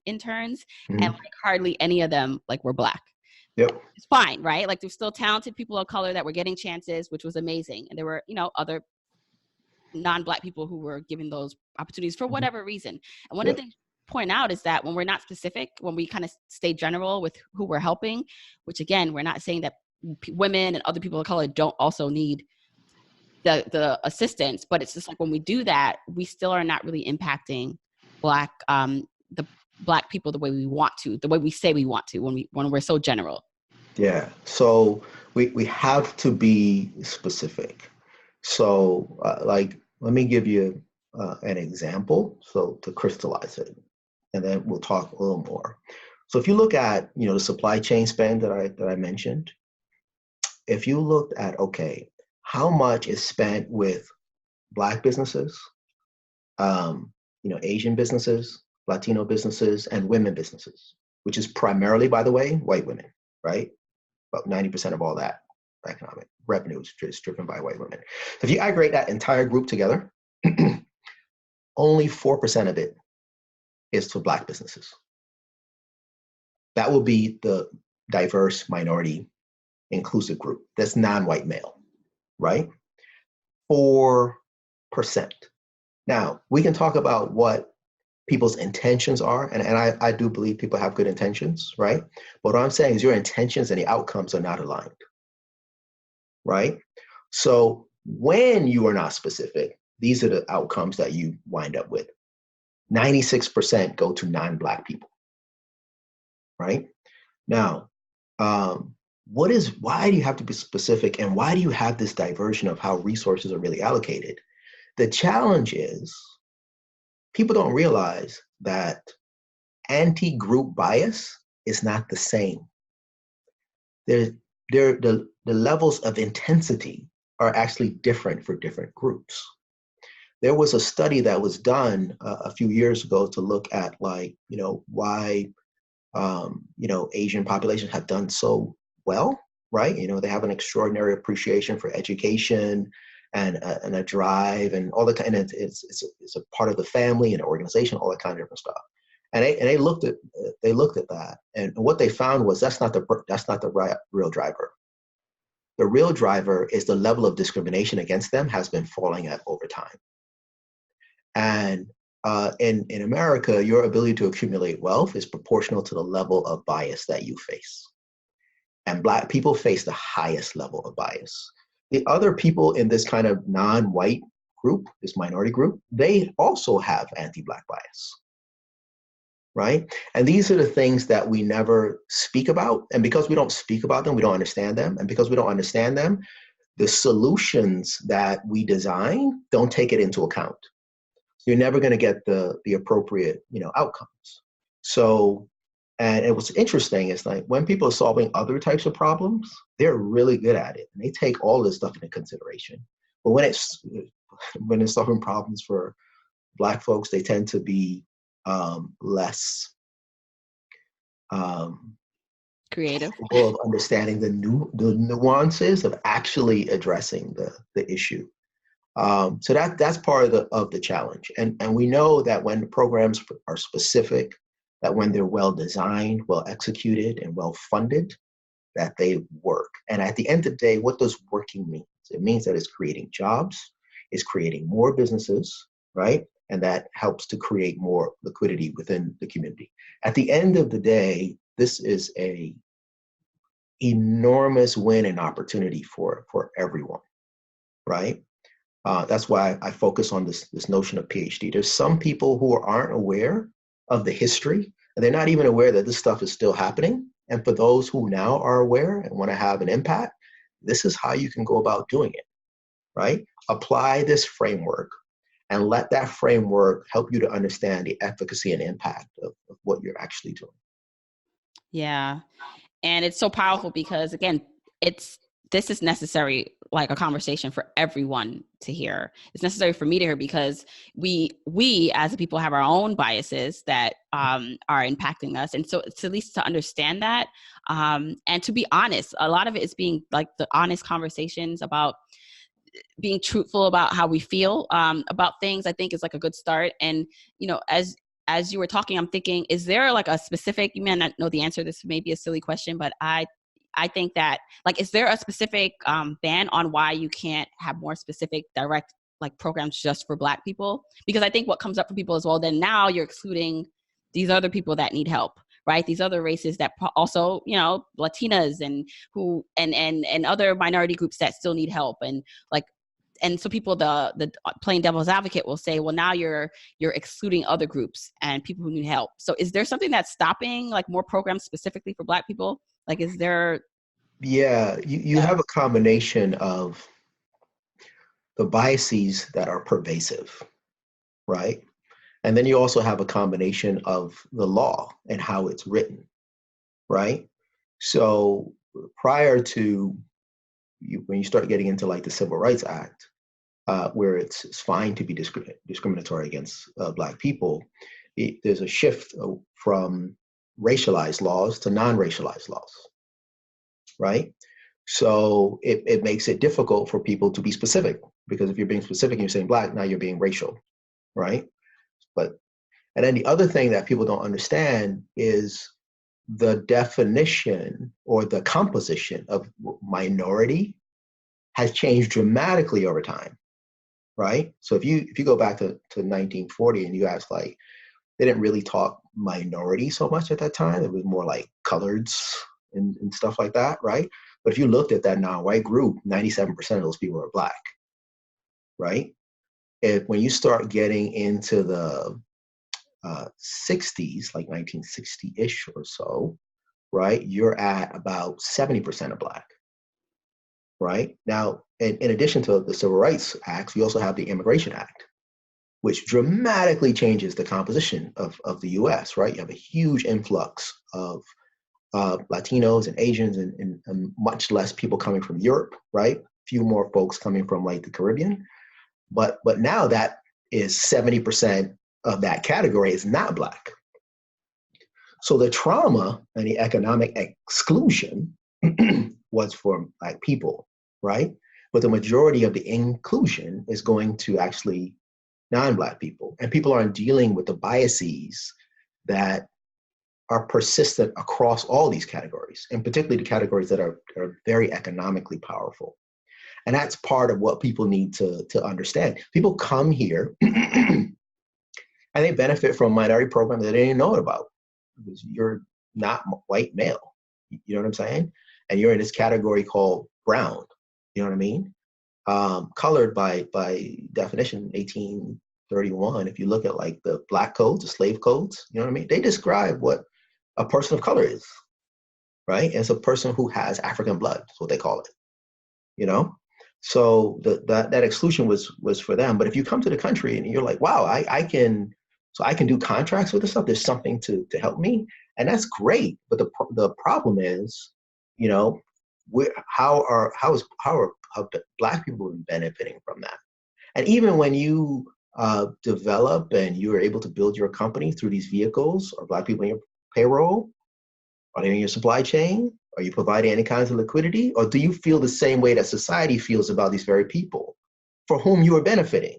interns, mm-hmm. and like hardly any of them like were Black. Yep. It's fine, right? Like there's still talented people of color that were getting chances, which was amazing. And there were, other non-Black people who were given those opportunities for whatever reason. And one of the things to point out is that when we're not specific, when we kind of stay general with who we're helping, which again, we're not saying that women and other people of color don't also need the assistance, but it's just like when we do that, we still are not really impacting the Black people the way we want to, the way we say we want to when we're so general. Yeah. So we have to be specific. So let me give you an example so to crystallize it, and then we'll talk a little more. So if you look at, the supply chain spend that I mentioned, if you looked at, okay, how much is spent with Black businesses, Asian businesses, Latino businesses, and women businesses, which is primarily, by the way, white women, right? About 90% of all that economic revenue is driven by white women. If you aggregate that entire group together, only 4% of it is to Black businesses. That will be the diverse, minority, inclusive group. That's non-white male, right? 4%. Now, we can talk about what people's intentions are, and I do believe people have good intentions, right? But what I'm saying is your intentions and the outcomes are not aligned, right? So when you are not specific, these are the outcomes that you wind up with. 96% go to non-Black people, right? Now, why do you have to be specific, and why do you have this diversion of how resources are really allocated? The challenge is people don't realize that anti-group bias is not the same. The levels of intensity are actually different for different groups. There was a study that was done a few years ago to look at why Asian populations have done so well, right? They have an extraordinary appreciation for education and a drive and all the kind. And it's a part of the family and organization, all that kind of different stuff. And they looked at that, and what they found was that's not the real driver. The real driver is the level of discrimination against them has been falling over time. And in America, your ability to accumulate wealth is proportional to the level of bias that you face. And Black people face the highest level of bias. The other people in this kind of non-white group, this minority group, they also have anti-Black bias, right? And these are the things that we never speak about. And because we don't speak about them, we don't understand them. And because we don't understand them, the solutions that we design don't take it into account. You're never going to get the appropriate, outcomes. So, and it was interesting. It's like when people are solving other types of problems, they're really good at it, and they take all this stuff into consideration. But when it's solving problems for Black folks, they tend to be less creative, of understanding the nuances of actually addressing the issue. So that's part of the challenge. And we know that when programs are specific, that when they're well designed, well executed, and well funded, that they work. And at the end of the day, what does working mean? It means that it's creating jobs, it's creating more businesses, right? And that helps to create more liquidity within the community. At the end of the day, this is a enormous win and opportunity for everyone, right? That's why I focus on this notion of PhD. There's some people who aren't aware of the history, and they're not even aware that this stuff is still happening. And for those who now are aware and want to have an impact, this is how you can go about doing it, right? Apply this framework and let that framework help you to understand the efficacy and impact of what you're actually doing. Yeah. And it's so powerful because, again, this is necessary, like a conversation for everyone to hear. It's necessary for me to hear because we as a people have our own biases that are impacting us. And so it's at least to understand that and to be honest, a lot of it is being like the honest conversations about being truthful about how we feel about things, I think is like a good start. And, as you were talking, I'm thinking, is there like a specific, you may not know the answer, this may be a silly question, but I think that, like, is there a specific ban on why you can't have more specific direct like programs just for Black people? Because I think what comes up for people as well, then now you're excluding these other people that need help, right? These other races that also, Latinas and who, and other minority groups that still need help. And so people, the plain devil's advocate will say, well, now you're excluding other groups and people who need help. So is there something that's stopping like more programs specifically for Black people? Like, is there? Yeah, you have a combination of the biases that are pervasive, right? And then you also have a combination of the law and how it's written, right? So prior to when you start getting into like the Civil Rights Act, where it's fine to be discriminatory against Black people, there's a shift from racialized laws to non-racialized laws, right? So it makes it difficult for people to be specific, because if you're being specific and you're saying Black, now you're being racial, right? But and then the other thing that people don't understand is the definition or the composition of minority has changed dramatically over time, right? So if you go back to 1940 and you ask, like, they didn't really talk minority so much at that time. It was more like coloreds and stuff like that, right? But if you looked at that non-white group, 97% of those people are Black, right? When you start getting into the 60s, like 1960-ish or so, right, you're at about 70% of Black, right? Now, in addition to the Civil Rights Acts, you also have the Immigration Act, which dramatically changes the composition of the US, right? You have a huge influx of Latinos and Asians and much less people coming from Europe, right? Few more folks coming from like the Caribbean. But now that is 70% of that category is not Black. So the trauma and the economic exclusion was for Black people, right? But the majority of the inclusion is going to actually non-Black people. And people aren't dealing with the biases that are persistent across all these categories, and particularly the categories that are very economically powerful. And that's part of what people need to understand. People come here and they benefit from a minority program that they didn't know about, because you're not white male. You know what I'm saying? And you're in this category called brown. You know what I mean? Colored by definition, 1831. If you look at like the Black codes, the slave codes, you know what I mean? They describe what a person of color is, right? And it's a person who has African blood. That's what they call it, you know? So that exclusion was for them. But if you come to the country and you're like, wow, I can do contracts with this stuff. There's something to help me, and that's great. But the problem is, you know, how are Black people been benefiting from that? And even when you develop and you're able to build your company through these vehicles, are Black people in your payroll? Are they in your supply chain? Are you providing any kinds of liquidity? Or do you feel the same way that society feels about these very people for whom you are benefiting?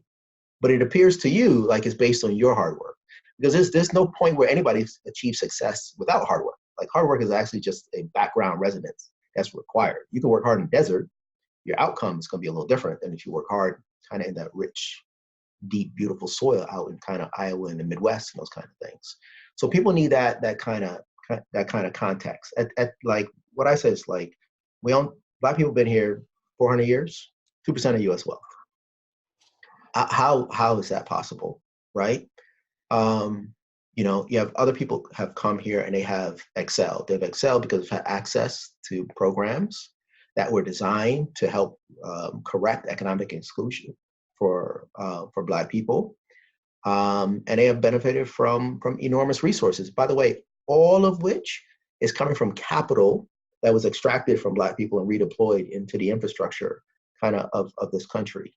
But it appears to you like it's based on your hard work. Because there's no point where anybody achieves success without hard work. Like, hard work is actually just a background residence that's required. You can work hard in the desert, your outcome is going to be a little different than if you work hard kind of in that rich, deep, beautiful soil out in kind of Iowa and the Midwest and those kind of things. So people need that kind of context. At like what I said is, like, Black people have been here 400 years, 2% of U.S. wealth. How is that possible, right? You know, you have other people have come here and they have excelled. They've excelled because they've had access to programs that were designed to help correct economic exclusion for Black people, and they have benefited from enormous resources. By the way, all of which is coming from capital that was extracted from Black people and redeployed into the infrastructure of this country,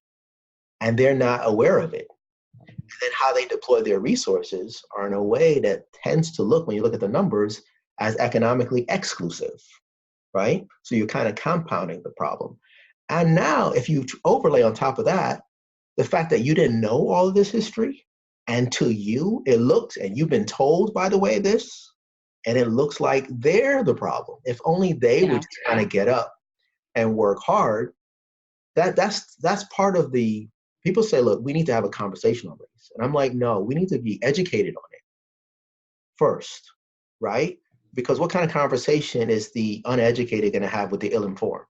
and they're not aware of it. And then how they deploy their resources are in a way that tends to look, when you look at the numbers, as economically exclusive, right? So you're kind of compounding the problem. And now, if you overlay on top of that, the fact that you didn't know all of this history, and to you, it looks, and you've been told, by the way, this, and it looks like they're the problem. If only they would just kind of get up and work hard. That's part of the, people say, look, we need to have a conversation on race. And I'm like, no, we need to be educated on it first, right? Because what kind of conversation is the uneducated going to have with the ill-informed,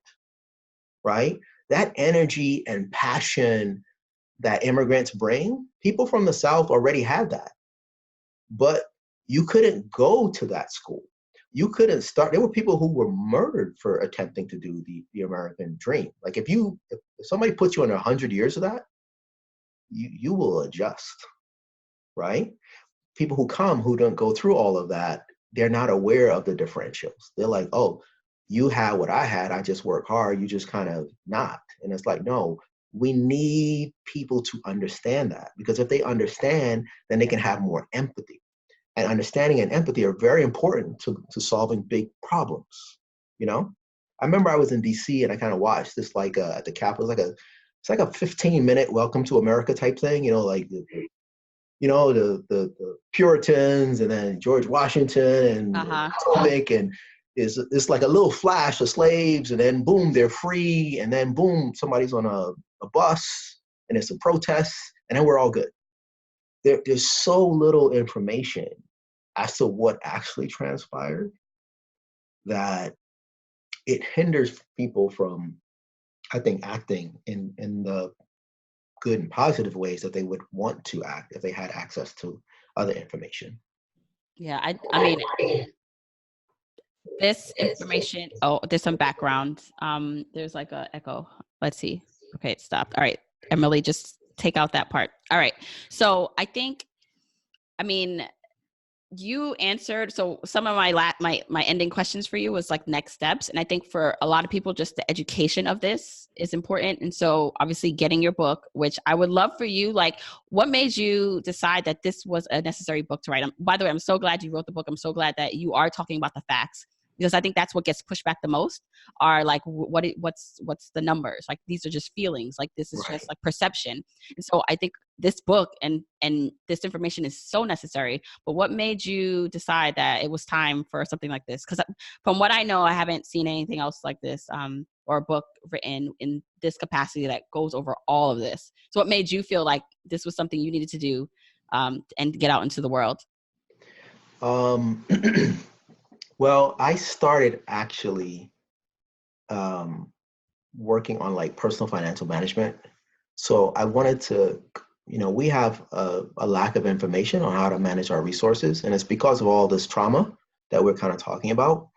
right? That energy and passion that immigrants bring, people from the South already had that. But you couldn't go to that school. You couldn't start. There were people who were murdered for attempting to do the American dream. Like, if somebody puts you in 100 years of that, you will adjust, right? People who don't go through all of that, they're not aware of the differentials. They're like, oh, you had what I had, I just work hard, you just kind of not. And it's like, no, we need people to understand that, because if they understand, then they can have more empathy. And understanding and empathy are very important to solving big problems, you know? I remember I was in DC and I kind of watched this like at the Capitol, it's like a 15-minute welcome to America type thing, you know, like the Puritans and then George Washington and Potomac, and it's like a little flash of slaves, and then boom, they're free, and then boom, somebody's on a bus and it's a protest, and then we're all good. There's so little information as to what actually transpired that it hinders people from, I think, acting in the good and positive ways that they would want to act if they had access to other information. Yeah, I mean, this information, oh, there's some background. There's like a echo. Let's see. Okay, it stopped. All right, Emily, just take out that part. All right. So I think, I mean, you answered. So some of my ending questions for you was like next steps. And I think for a lot of people, just the education of this is important. And so obviously getting your book, which I would love for you, like what made you decide that this was a necessary book to write? By the way, I'm so glad you wrote the book. I'm so glad that you are talking about the facts, because I think that's what gets pushed back the most, are like, what's the numbers? Like, these are just feelings. Like, this is just like perception. And so I think this book and this information is so necessary. But what made you decide that it was time for something like this? Because from what I know, I haven't seen anything else like this, or a book written in this capacity that goes over all of this. So what made you feel like this was something you needed to do, and get out into the world? Well, I started actually working on like personal financial management. So I wanted to, we have a lack of information on how to manage our resources. And it's because of all this trauma that we're kind of talking about.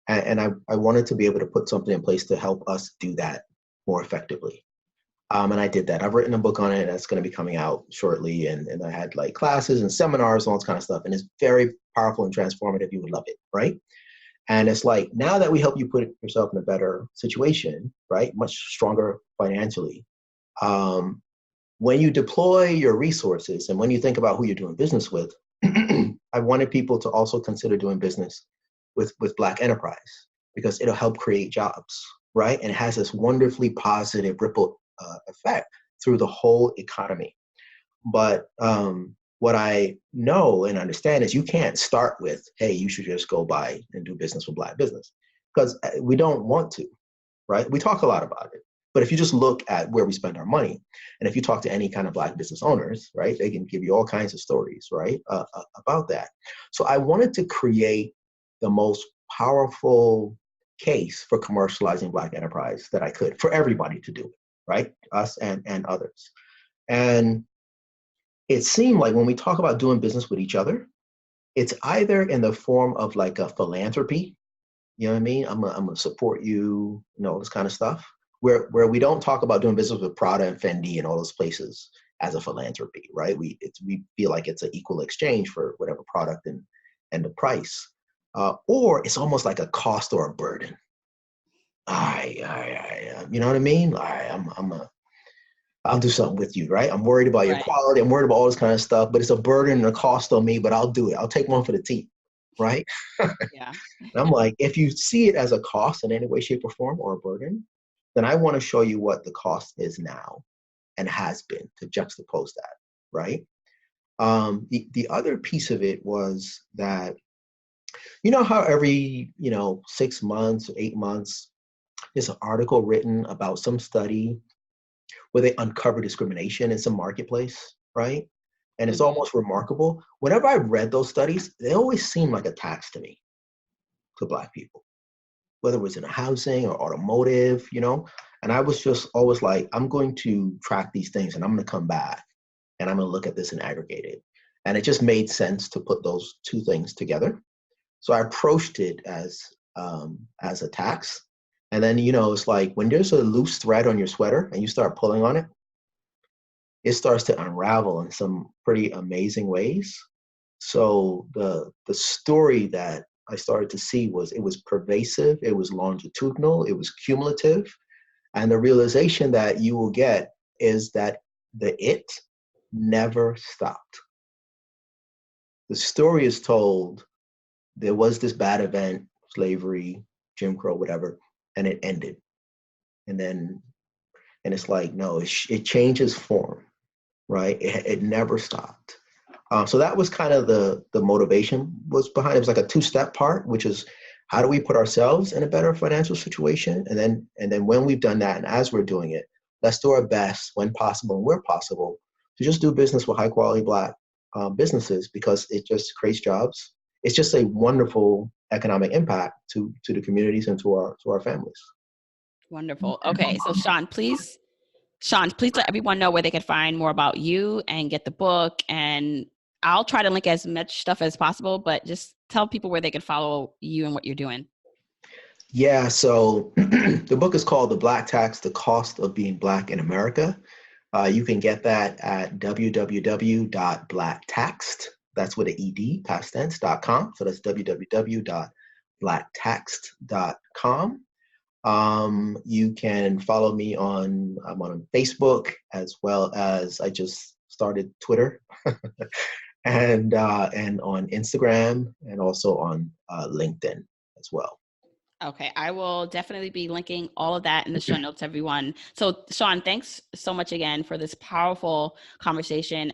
And I wanted to be able to put something in place to help us do that more effectively. And I did that. I've written a book on it that's going to be coming out shortly. And I had like classes and seminars, all this kind of stuff. And it's very powerful and transformative. You would love it, right? And it's like, now that we help you put yourself in a better situation, right? Much stronger financially. When you deploy your resources and when you think about who you're doing business with, I wanted people to also consider doing business with Black enterprise, because it'll help create jobs, right? And it has this wonderfully positive ripple effect through the whole economy. But what I know and understand is you can't start with, hey, you should just go buy and do business with Black business, because we don't want to, right? We talk a lot about it. But if you just look at where we spend our money, and if you talk to any kind of Black business owners, right, they can give you all kinds of stories, right, about that. So I wanted to create the most powerful case for commercializing Black enterprise that I could, for everybody to do it, right, us and others. And it seemed like when we talk about doing business with each other, it's either in the form of like a philanthropy, you know what I mean? I'm gonna support you, all this kind of stuff, where we don't talk about doing business with Prada and Fendi and all those places as a philanthropy, right? We feel like it's an equal exchange for whatever product and the price, or it's almost like a cost or a burden. You know what I mean? I'll do something with you, right? I'm worried about your quality. I'm worried about all this kind of stuff, but it's a burden and a cost on me, but I'll do it. I'll take one for the team, right? Yeah. And I'm like, if you see it as a cost in any way, shape, or form, or a burden, then I want to show you what the cost is now and has been, to juxtapose that, right? The other piece of it was that, how every, 6 months, 8 months, there's an article written about some study where they uncover discrimination in some marketplace, right? And it's almost remarkable. Whenever I read those studies, they always seem like attacks to me, to Black people, whether it was in housing or automotive, and I was just always like, I'm going to track these things and I'm going to come back and I'm going to look at this and aggregate it. And it just made sense to put those two things together. So I approached it as attacks. And then, it's like when there's a loose thread on your sweater and you start pulling on it, it starts to unravel in some pretty amazing ways. So the story that I started to see was it was pervasive, it was longitudinal, it was cumulative. And the realization that you will get is that the it never stopped. The story is told, there was this bad event, slavery, Jim Crow, whatever, and it ended. And it's like, no, it changes form, right? It never stopped. So that was kind of the motivation was behind it. It was like a two-step part, which is how do we put ourselves in a better financial situation? And then when we've done that, and as we're doing it, let's do our best when possible and where possible to just do business with high quality Black businesses, because it just creates jobs. It's just a wonderful economic impact to the communities and to our families. Wonderful. Okay, so Shawn, please let everyone know where they can find more about you and get the book. And I'll try to link as much stuff as possible, but just tell people where they can follow you and what you're doing. Yeah, so the book is called The Black Tax, The Cost of Being Black in America. You can get that at www.blacktaxed, that's with an ED, past tense.com. So that's www.blacktaxed.com. You can follow me I'm on Facebook, as well as I just started Twitter and on Instagram, and also on LinkedIn as well. Okay, I will definitely be linking all of that in the show notes, everyone. So, Shawn, thanks so much again for this powerful conversation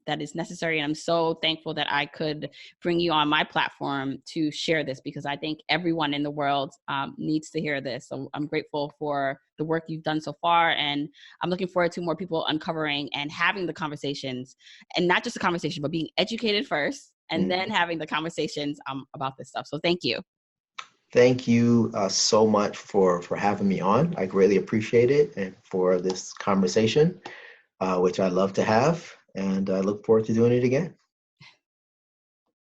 that is necessary. And I'm so thankful that I could bring you on my platform to share this, because I think everyone in the world needs to hear this. So I'm grateful for the work you've done so far. And I'm looking forward to more people uncovering and having the conversations, and not just the conversation, but being educated first and then having the conversations about this stuff. So thank you. Thank you so much for having me on. I greatly appreciate it, and for this conversation, which I love to have, and I look forward to doing it again.